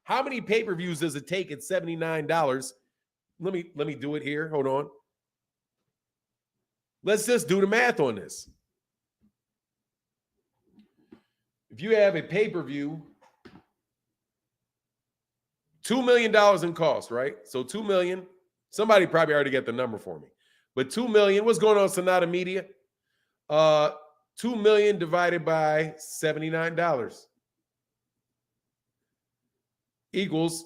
How many pay-per-views does it take at $79? Let me do it here. Hold on. Let's just do the math on this. If you have a pay-per-view, $2 million in cost, right? So $2 million. Somebody probably already got the number for me. But $2 million, what's going on, Sonata Media? $2 million divided by $79 equals,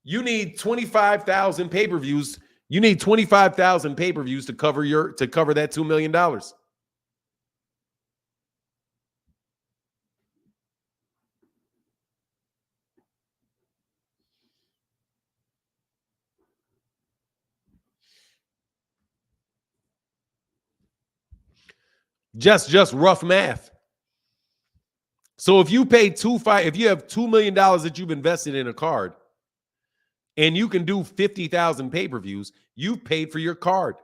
you need 25,000 pay-per-views. You need 25,000 pay-per-views to cover that $2 million. Just rough math. So if you pay if you have $2 million that you've invested in a card, and you can do 50,000 pay-per-views, you've paid for your card.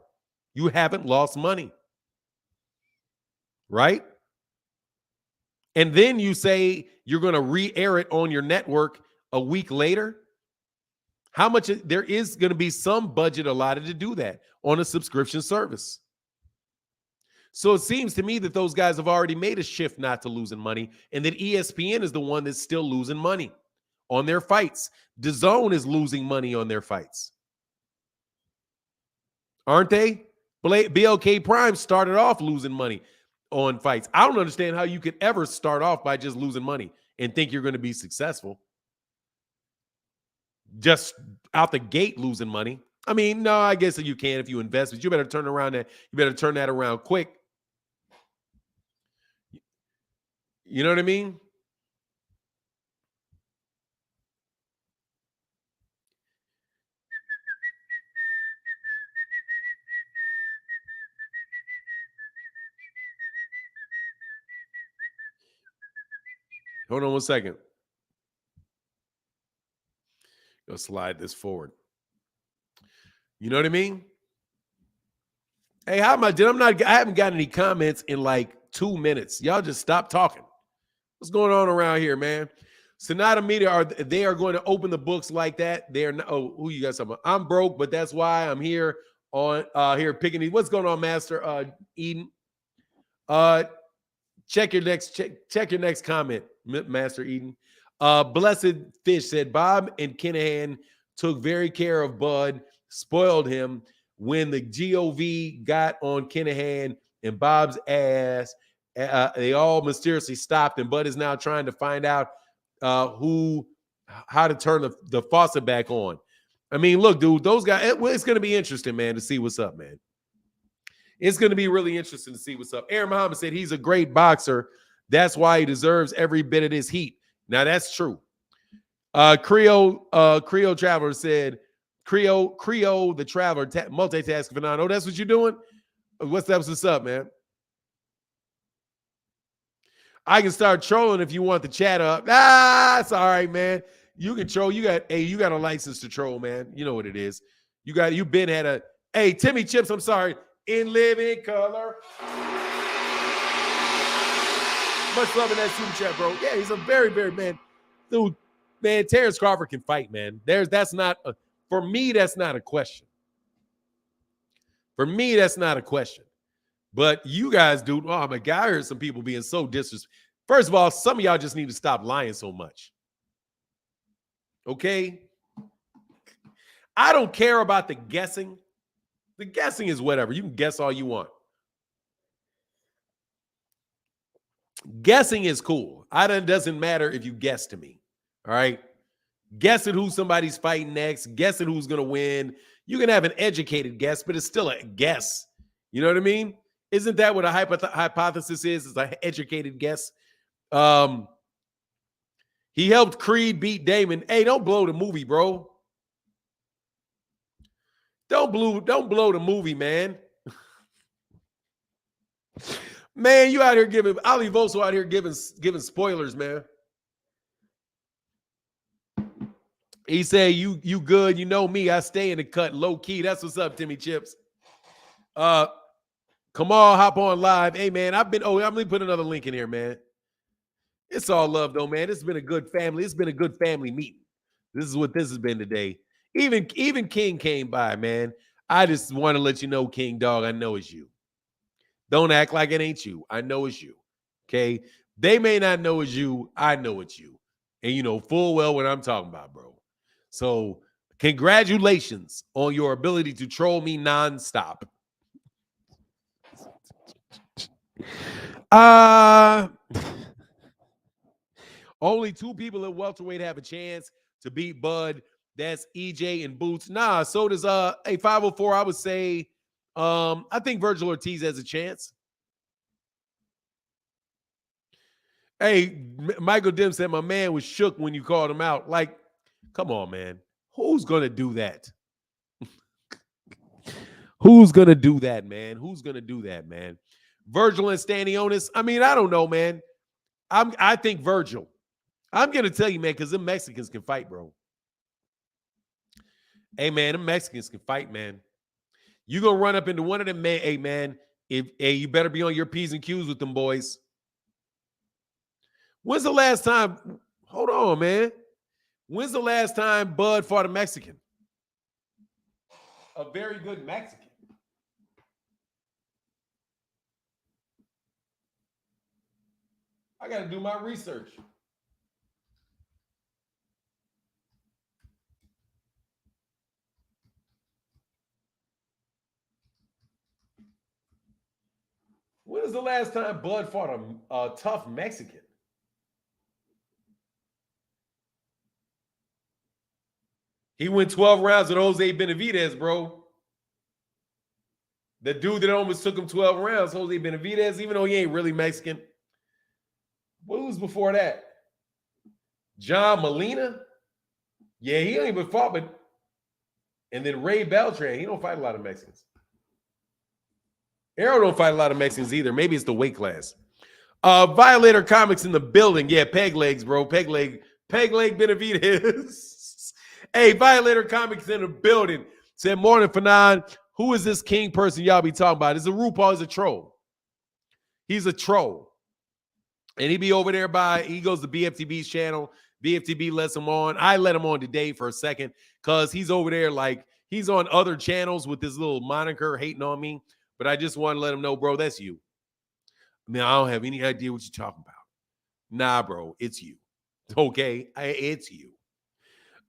You haven't lost money. Right? And then you say you're going to re-air it on your network a week later. How much? There is going to be some budget allotted to do that on a subscription service. So it seems to me that those guys have already made a shift not to losing money, and that ESPN is the one that's still losing money on their fights. DAZN is losing money on their fights. Aren't they? BLK Prime started off losing money on fights. I don't understand how you could ever start off by just losing money and think you're going to be successful. Just out the gate losing money. I mean, no, I guess that you can if you invest, but you better turn that around quick. You know what I mean? Hold on one second. Go slide this forward. You know what I mean? Hey, how am I? I haven't got any comments in like 2 minutes. Y'all just stop talking. What's going on around here, man? Sonata Media, they are going to open the books like that. They're not, who you guys talking about? I'm broke, but that's why I'm here on here picking these. What's going on, Master Eden? Check your next comment, Master Eden. Blessed Fish said Bob and Kinahan took very care of Bud, spoiled him when the GOV got on Kinahan and Bob's ass. They all mysteriously stopped, and Bud is now trying to find out how to turn the faucet back on. I mean, look, dude, those guys, it's going to be interesting, man, to see what's up, man. It's going to be really interesting to see what's up. Aaron Muhammad said he's a great boxer. That's why he deserves every bit of this heat. Now, that's true. Creole Traveler said, Creole the Traveler, multitasking phenomenon. Oh, that's what you're doing? What's up, man? I can start trolling if you want the chat up. It's all right, man. You can troll. You got a license to troll, man. You know what it is. You've been at Timmy Chips, I'm sorry. In living color. Much love in that super chat, bro. Yeah, he's a very, very dude. Man, Terrence Crawford can fight, man. For me, that's not a question. For me, that's not a question. But you guys, dude, oh my God, I heard some people being so disrespectful. First of all, some of y'all just need to stop lying so much. Okay? I don't care about the guessing. The guessing is whatever. You can guess all you want. Guessing is cool. It doesn't matter if you guess to me. All right? Guessing who somebody's fighting next. Guessing who's going to win. You can have an educated guess, but it's still a guess. You know what I mean? Isn't that what a hypothesis is? It's an educated guess. He helped Creed beat Damon. Hey, don't blow the movie, bro. Don't blow the movie, man. Man, you out here giving Ali Voso out here giving spoilers, man. He said, you good, you know me. I stay in the cut low key. That's what's up, Timmy Chips. Kamal, hop on live. Hey, man, I'm going to put another link in here, man. It's all love, though, man. It's been a good family. It's been a good family meeting. This is what this has been today. Even King came by, man. I just want to let you know, King Dog, I know it's you. Don't act like it ain't you. I know it's you. Okay? They may not know it's you. I know it's you. And you know full well what I'm talking about, bro. So congratulations on your ability to troll me nonstop. Only 2 people at welterweight have a chance to beat Bud. That's EJ and Boots. Nah, so does a 504. I would say I think Virgil Ortiz has a chance. Hey, Michael Dim said my man was shook when you called him out. Like, come on, man. Who's gonna do that? Who's gonna do that, man? Who's gonna do that, man? Virgil and Stanionis. I mean, I don't know, man. I think Virgil. I'm gonna tell you, man, because them Mexicans can fight, bro. Hey, man, them Mexicans can fight, man. You gonna run up into one of them, man. Hey, man, you better be on your P's and Q's with them boys. When's the last time? Hold on, man. When's the last time Bud fought a Mexican? A very good Mexican. I got to do my research. When is the last time Bud fought a tough Mexican? He went 12 rounds with Jose Benavidez, bro. The dude that almost took him 12 rounds, Jose Benavidez, even though he ain't really Mexican. What was before that? John Molina? Yeah, he ain't even fought, but and then Ray Beltran. He don't fight a lot of Mexicans. Errol don't fight a lot of Mexicans either. Maybe it's the weight class. Violator Comics in the building. Yeah, peg legs, bro. Peg leg Benavidez. Hey, Violator Comics in the building. Said morning, Fanon. Who is this king person y'all be talking about? Is a RuPaul? He's a troll. He's a troll. And he be over there he goes to BFTB's channel. BFTB lets him on. I let him on today for a second because he's over there like he's on other channels with this little moniker hating on me. But I just want to let him know, bro, that's you. I mean, I don't have any idea what you're talking about. Nah, bro, it's you. Okay? It's you.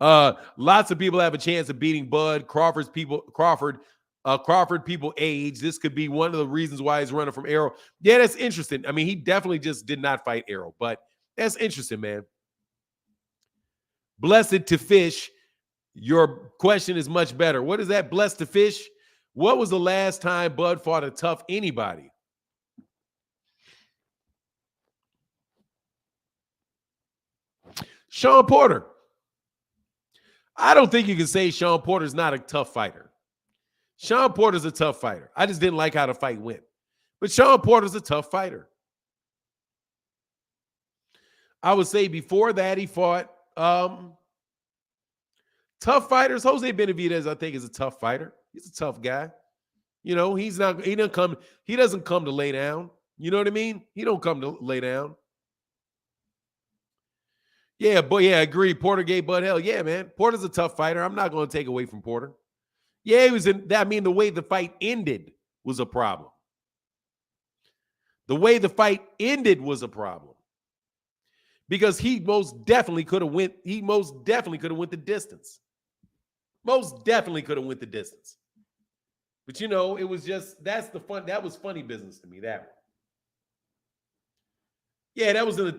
Lots of people have a chance of beating Bud. Crawford people age. This could be one of the reasons why he's running from Errol. Yeah, that's interesting. I mean, he definitely just did not fight Errol, but that's interesting, man. Blessed to fish. Your question is much better. What is that? Blessed to fish? What was the last time Bud fought a tough anybody? Sean Porter. I don't think you can say Sean Porter's not a tough fighter. Sean Porter's a tough fighter. I just didn't like how the fight went. But Sean Porter's a tough fighter. I would say before that he fought tough fighters. Jose Benavidez, I think, is a tough fighter. He's a tough guy. You know, he doesn't come to lay down. You know what I mean? He don't come to lay down. Yeah, but yeah, I agree. Porter gave Bud hell. Yeah, man. Porter's a tough fighter. I'm not going to take away from Porter. Yeah, he was in that. I mean, the way the fight ended was a problem. The way the fight ended was a problem. Because he most definitely could have went the distance. Most definitely could have went the distance. But you know, it was just that was funny business to me, that one. Yeah, that was in the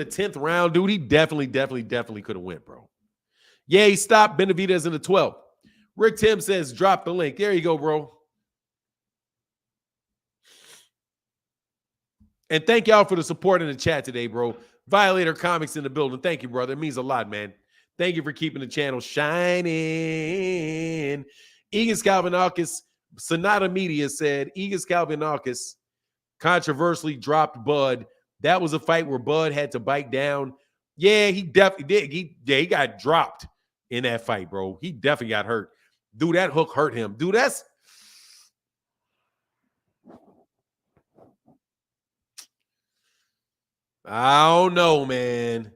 10th round, dude. He definitely could have went, bro. Yeah, he stopped Benavidez in the 12th. Rick Tim says, drop the link. There you go, bro. And thank y'all for the support in the chat today, bro. Violator Comics in the building. Thank you, brother. It means a lot, man. Thank you for keeping the channel shining. Egan Scalvinakis, Sonata Media said, Egan Scalvinakis controversially dropped Bud. That was a fight where Bud had to bite down. Yeah, he definitely did. He got dropped in that fight, bro. He definitely got hurt. Dude, that hook hurt him. Dude, I don't know, man.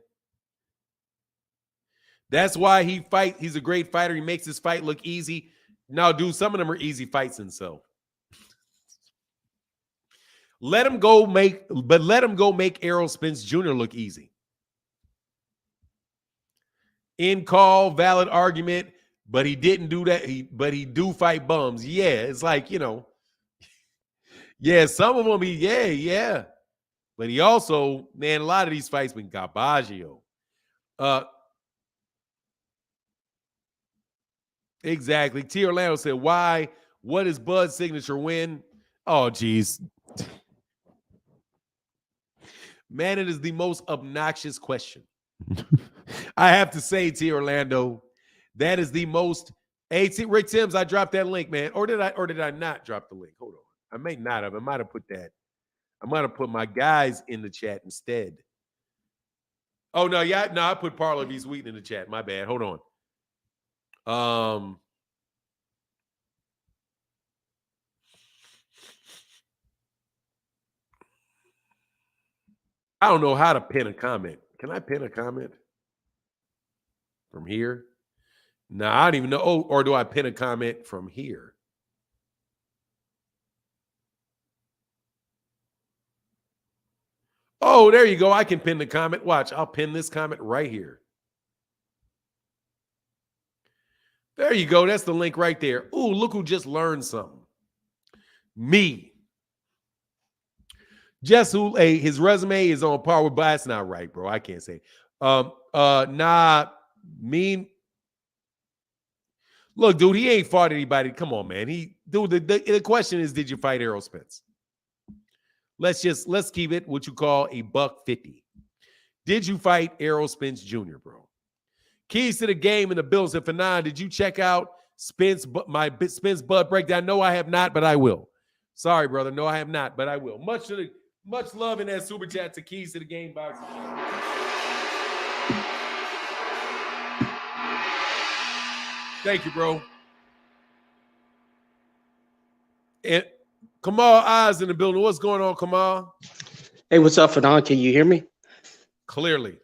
That's why he's a great fighter. He makes his fight look easy. Now, dude, some of them are easy fights himself. Let him go make Errol Spence Jr. look easy. In call, valid argument, but he didn't do that. But he do fight bums. Yeah, it's like, yeah, some of them, yeah. But he also, man, a lot of these fights been Garbaggio. Exactly. T. Orlando said, why? What is Bud's signature win? Oh, geez. Man, it is the most obnoxious question. I have to say, T. Orlando, that is the most. Hey, Rick Timms, I dropped that link, man. Or did I not drop the link? Hold on. I may not have. I might have put that. I might have put my guys in the chat instead. Oh, no, yeah. No, I put Parler v. Sweeten in the chat. My bad. Hold on. I don't know how to pin a comment. Can I pin a comment from here? No, I don't even know. Oh, or do I pin a comment from here? Oh, there you go. I can pin the comment. Watch, I'll pin this comment right here. There you go. That's the link right there. Ooh, look who just learned something. Me. Just who his resume is on par with, but that's not right, bro. I can't say. Look, dude, he ain't fought anybody. Come on, man. The question is, did you fight Errol Spence? Let's keep it what you call a $150. Did you fight Errol Spence Jr., bro? Keys to the game in the Bills and Fanon. Did you check out my Spence Bud breakdown? No, I have not, but I will. Sorry, brother. No, I have not, but I will. Much love in that super chat to Keys to the Game box. Thank you, bro. And Kamal Oz in the building. What's going on, Kamal? Hey, what's up, Fanon? Can you hear me? Clearly.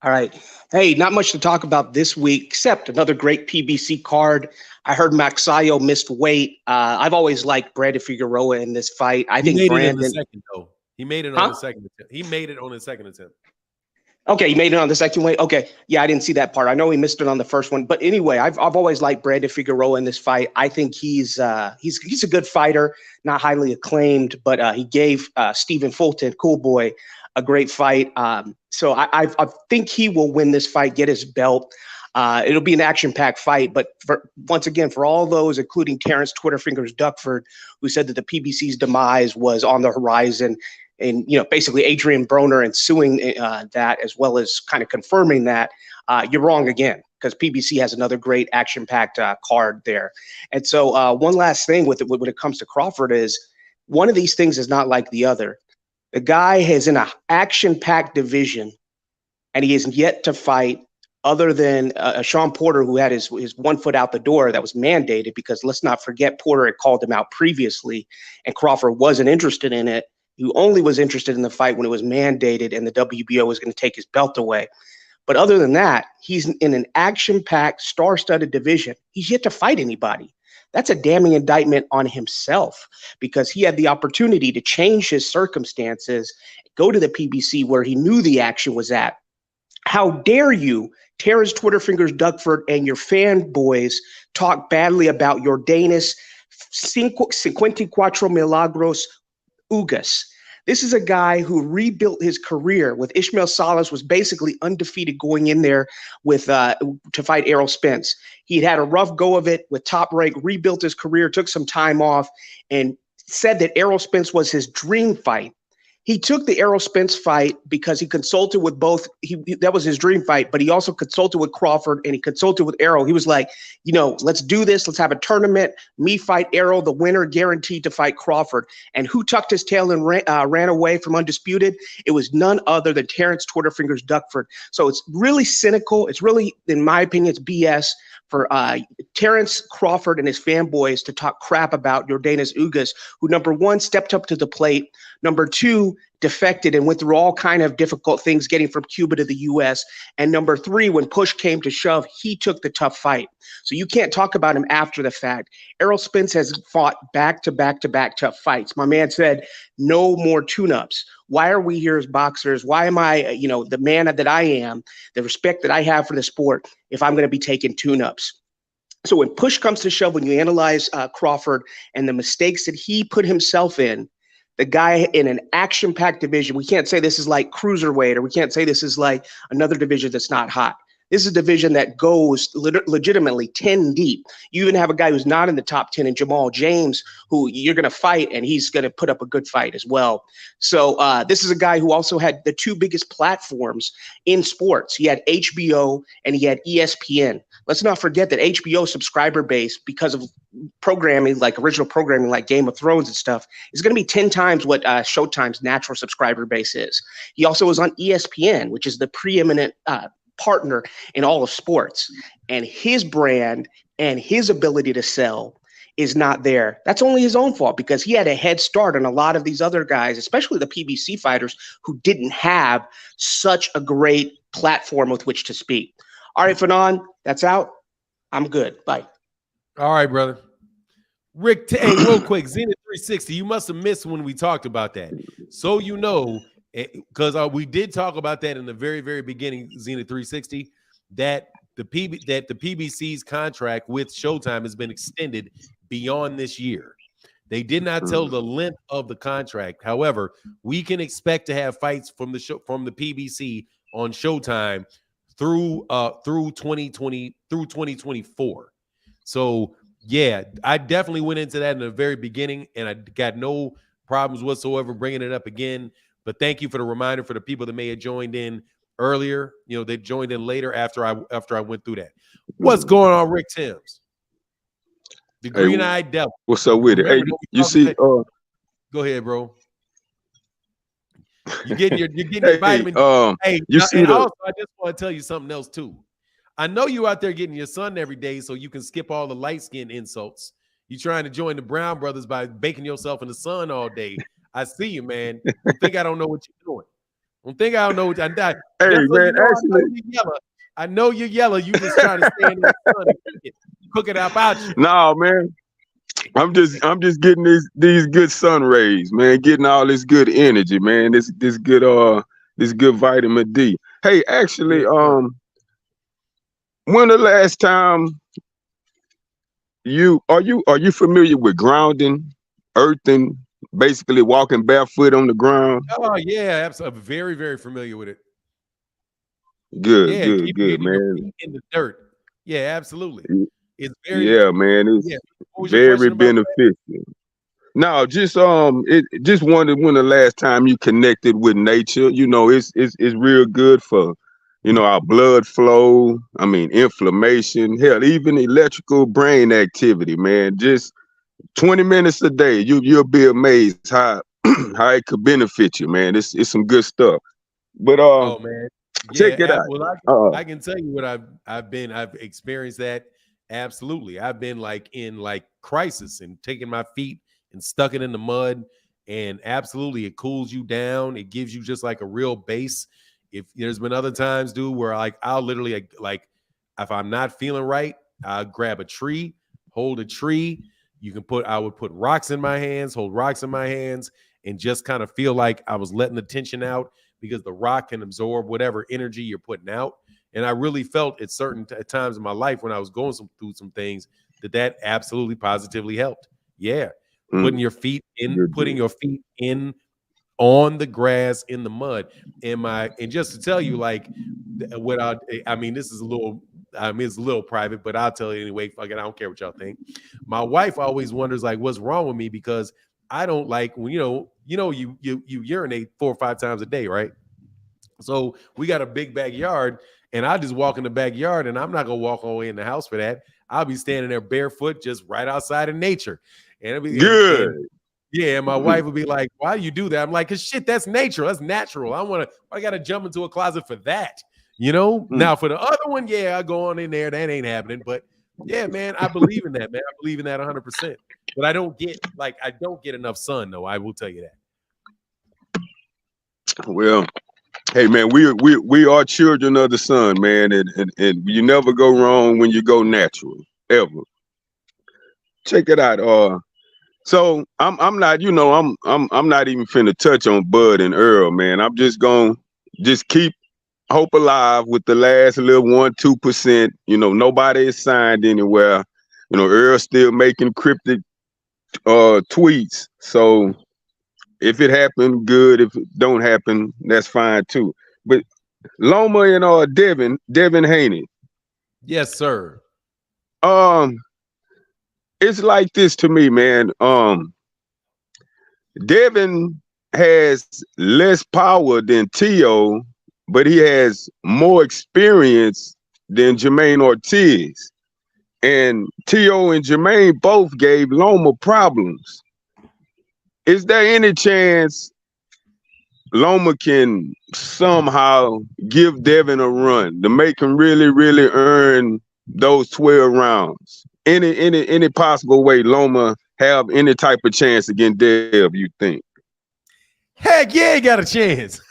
All right. Hey, not much to talk about this week, except another great PBC card. I heard Maxayo missed weight. I've always liked Brandon Figueroa in this fight. I think Brandon. He made it on the second attempt. He made it on his second attempt. Okay, he made it on the second weight. Okay, yeah, I didn't see that part. I know he missed it on the first one, but anyway, I've always liked Brandon Figueroa in this fight. I think he's a good fighter, not highly acclaimed, but he gave Stephen Fulton, cool boy, a great fight. So I think he will win this fight, get his belt. It'll be an action-packed fight, but once again, for all those, including Terrence Twitterfingers Duckford, who said that the PBC's demise was on the horizon, and basically Adrian Broner ensuing that, as well as kind of confirming that, you're wrong again, because PBC has another great action-packed card there. And so one last thing when it comes to Crawford is one of these things is not like the other. The guy is in an action-packed division, and he is yet to fight other than Sean Porter, who had his 1 foot out the door. That was mandated, because let's not forget Porter had called him out previously, and Crawford wasn't interested in it. He only was interested in the fight when it was mandated and the WBO was going to take his belt away. But other than that, he's in an action-packed, star-studded division. He's yet to fight anybody. That's a damning indictment on himself, because he had the opportunity to change his circumstances, go to the PBC where he knew the action was at. How dare you, Terrence Twitterfingers Duckford, and your fanboys talk badly about Yordanis 54 Milagros Ugas. This is a guy who rebuilt his career with Ishmael Salas, was basically undefeated going in there with to fight Errol Spence. He'd had a rough go of it with Top Rank, rebuilt his career, took some time off, and said that Errol Spence was his dream fight. He took the Errol Spence fight because he consulted with both. That was his dream fight, but he also consulted with Crawford and he consulted with Errol. He was like, let's do this. Let's have a tournament. Me fight Errol, the winner guaranteed to fight Crawford. And who tucked his tail and ran away from Undisputed? It was none other than Terrence Twitterfingers Duckford. So it's really cynical. It's really, in my opinion, it's BS for Terrence Crawford and his fanboys to talk crap about Yordanis Ugas, who, number one, stepped up to the plate. Number two, 2, defected and went through all kind of difficult things getting from Cuba to the U.S. And number 3, when push came to shove, he took the tough fight. So you can't talk about him after the fact. Errol Spence has fought back-to-back tough fights. My man said, no more tune-ups. Why are we here as boxers? Why am I, the man that I am, the respect that I have for the sport, if I'm going to be taking tune-ups? So when push comes to shove, when you analyze Crawford and the mistakes that he put himself in, the guy in an action-packed division, we can't say this is like cruiserweight, or we can't say this is like another division that's not hot. This is a division that goes legitimately 10 deep. You even have a guy who's not in the top 10 in Jamal James, who you're going to fight, and he's going to put up a good fight as well. So this is a guy who also had the 2 biggest platforms in sports. He had HBO and he had ESPN. Let's not forget that HBO subscriber base, because of programming, like original programming, like Game of Thrones and stuff, is going to be 10 times what Showtime's natural subscriber base is. He also was on ESPN, which is the preeminent partner in all of sports, and his brand and his ability to sell is not there. That's only his own fault, because he had a head start on a lot of these other guys, especially the PBC fighters, who didn't have such a great platform with which to speak. All right, Fanon, that's out. I'm good. Bye. All right, brother. Rick, hey, real quick, Zenith 360, you must have missed when we talked about that. So you know, because we did talk about that in the very, very beginning, Zenith 360, that the PBC's contract with Showtime has been extended beyond this year. They did not tell the length of the contract. However, we can expect to have fights from the PBC on Showtime through 2024. So yeah, I definitely went into that in the very beginning, and I got no problems whatsoever bringing it up again. But thank you for the reminder for the people that may have joined in earlier. They joined in later after I went through that. What's going on, Rick Timms? The green-eyed devil. What's up with it? Hey, you see? Go ahead, bro. You're getting your vitamin. Hey, you see also, I just want to tell you something else too. I know you out there getting your sun every day, so you can skip all the light skin insults. You trying to join the Brown brothers by baking yourself in the sun all day. I see you, man. Don't think I don't know what you're doing. Don't think I don't know what I'm doing. Hey, man, I know you're yellow. You just trying to stay in the sun and cook it up out you. No, man. I'm just getting these good sun rays, man. Getting all this good energy, man. This good vitamin D. Hey, actually, when the last time are you familiar with grounding, earthing, basically walking barefoot on the ground? Oh yeah, absolutely. I'm very, very familiar with it. Good, yeah, good, man. In the dirt. Yeah, absolutely. It's very man. It's very beneficial. No, just just wondered when the last time you connected with nature. It's real good for our blood flow. I mean, inflammation, hell, even electrical brain activity, man. Just 20 minutes a day, you'll be amazed how it could benefit you, man. It's some good stuff. But oh man, check it out. Well, I can tell you what I've experienced that. Absolutely. I've been in crisis and taking my feet and stuck it in the mud, and absolutely it cools you down. It gives you just like a real base. If there's been other times, dude, where I'll literally if I'm not feeling right, I'll grab a tree, hold a tree. I would put rocks in my hands, hold rocks in my hands, and just kind of feel like I was letting the tension out, because the rock can absorb whatever energy you're putting out. And I really felt at certain times in my life when I was going through some things that absolutely positively helped. Yeah. Putting your feet in on the grass, in the mud. And just to tell you, this is it's a little private, but I'll tell you anyway. Fuck it, I don't care what y'all think. My wife always wonders what's wrong with me, because I don't like when you urinate 4 or 5 times a day, right? So we got a big backyard, and I just walk in the backyard, and I'm not gonna walk all the way in the house for that. I'll be standing there barefoot, just right outside in nature, and it'll be good. And my wife would be like, "Why do you do that?" I'm like, "Cause shit, that's nature. That's natural. I gotta jump into a closet for that, Now for the other one, I go on in there. That ain't happening. But yeah, man, I believe in that, man. I believe in that 100%. But I don't get enough sun, though. I will tell you that. Well, hey man, we are children of the sun, man, and you never go wrong when you go natural, ever. Check it out. So I'm not, I'm not even finna touch on Bud and Earl, man. I'm just gonna just keep hope alive with the last little 1-2%. Nobody is signed anywhere. Earl's still making cryptic tweets. So if it happened, good. If it don't happen, that's fine too. But Loma and Devin Haney. Yes, sir. It's like this to me, man. Devin has less power than T.O., but he has more experience than Jermaine Ortiz. And T.O. and Jermaine both gave Loma problems. Is there any chance Loma can somehow give Devin a run to make him really, really earn those 12 rounds? Any possible way Loma have any type of chance against Dev, you think? Heck yeah, he got a chance.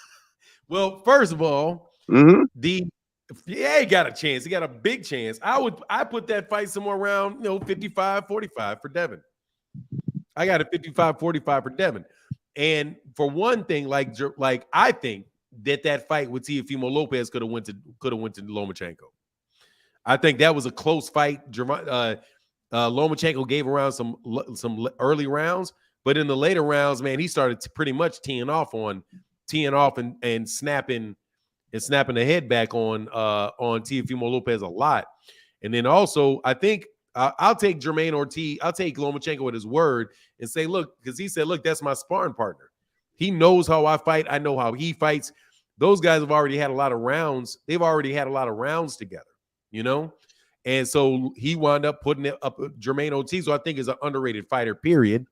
Well, first of all, he got a chance. He got a big chance. I put that fight somewhere around 55-45 for Devin. I got a 55-45 for Devin. And for one thing, like I think that fight with Teofimo Lopez could have went to Lomachenko. I think that was a close fight. Lomachenko gave around some early rounds, but in the later rounds, man, he started to pretty much teeing off and snapping the head back on Teofimo Lopez a lot. And then also, I think I'll take Jermaine Ortiz. I'll take Lomachenko at his word and say, look, because he said, look, that's my sparring partner. He knows how I fight. I know how he fights. Those guys have already had a lot of rounds. They've already had a lot of rounds together, And so he wound up putting it up Jermaine Ortiz, who I think is an underrated fighter, period.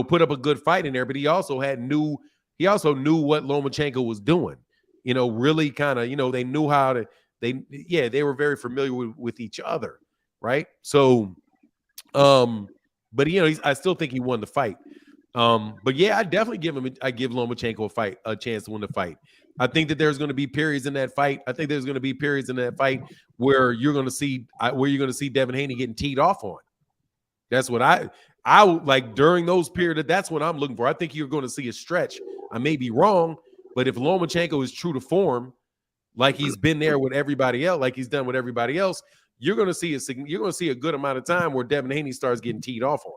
Put up a good fight in there, but he also knew what Lomachenko was doing. Really kind of, they knew how to, they were very familiar with each other. Right. So, but I still think he won the fight. But yeah, I definitely give Lomachenko a chance to win the fight. I think that there's going to be periods in that fight. I think there's going to be periods in that fight where you're going to see Devin Haney getting teed off on. That's what I like during those periods. That's what I'm looking for. I think you're going to see a stretch. I may be wrong, but if Lomachenko is true to form, like he's been there with everybody else, like he's done with everybody else, you're going to see a good amount of time where Devin Haney starts getting teed off on,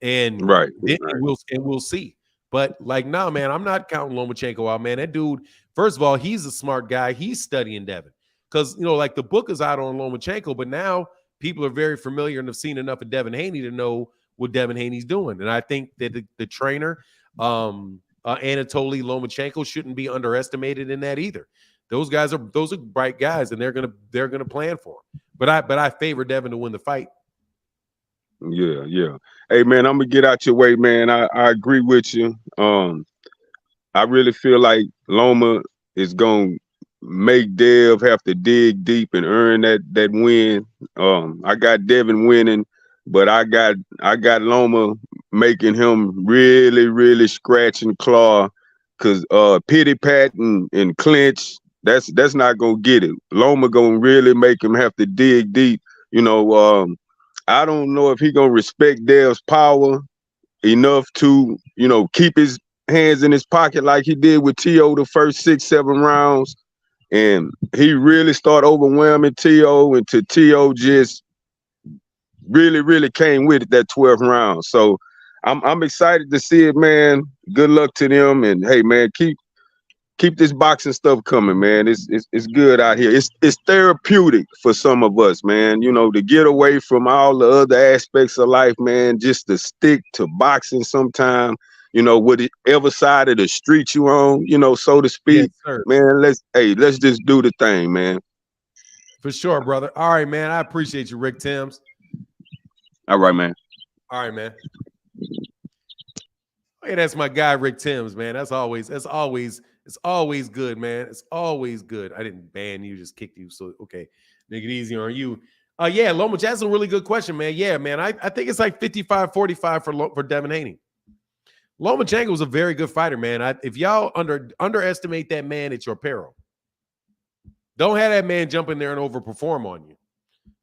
and we'll see. But nah, man, I'm not counting Lomachenko out, man. That dude, first of all, he's a smart guy. He's studying Devin because the book is out on Lomachenko, but now people are very familiar and have seen enough of Devin Haney to know what Devin Haney's doing. And I think that the trainer, Anatoly Lomachenko, shouldn't be underestimated in that either. Those are bright guys, and they're gonna plan for him. But I favor Devin to win the fight. Yeah. Hey man, I'm gonna get out your way, man. I agree with you. I really feel like Loma is gonna make Dev have to dig deep and earn that win. I got Devin winning, but I got Loma making him really, really scratch and claw, because pity pat and clinch, that's not gonna get it. Loma gonna really make him have to dig deep. I don't know if he gonna respect Dev's power enough to, keep his hands in his pocket like he did with T.O. the first 6-7 rounds. And he really started overwhelming T.O. until T.O. just really, really came with it that 12th round. So I'm excited to see it, man. Good luck to them. And hey, man, keep this boxing stuff coming, man. It's good out here. It's therapeutic for some of us, man. To get away from all the other aspects of life, man, just to stick to boxing sometime, whatever side of the street you on, so to speak. Yes, man, let's just do the thing, man. For sure, brother. All right, man. I appreciate you, Rick Timms. All right, man. All right, man. Hey, that's my guy, Rick Timms, man. It's always good, man. It's always good. I didn't ban you, just kicked you. So, okay. Make it easier on you. Yeah, Lomachenko, that's a really good question, man. Yeah, man. I think it's like 55-45 for Devin Haney. Lomachenko was a very good fighter, man. If y'all underestimate that man, it's your peril. Don't have that man jump in there and overperform on you,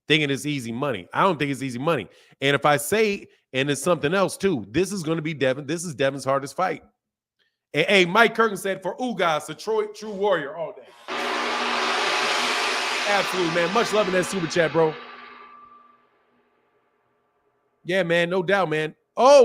thinking it's easy money. I don't think it's easy money. And if I say, and it's something else too, this is going to be Devin. This is Devin's hardest fight. And, hey, Mike Kirkin said, for Ugas, a true warrior all day. Absolutely, man. Much love in that super chat, bro. Yeah, man. No doubt, man. Oh,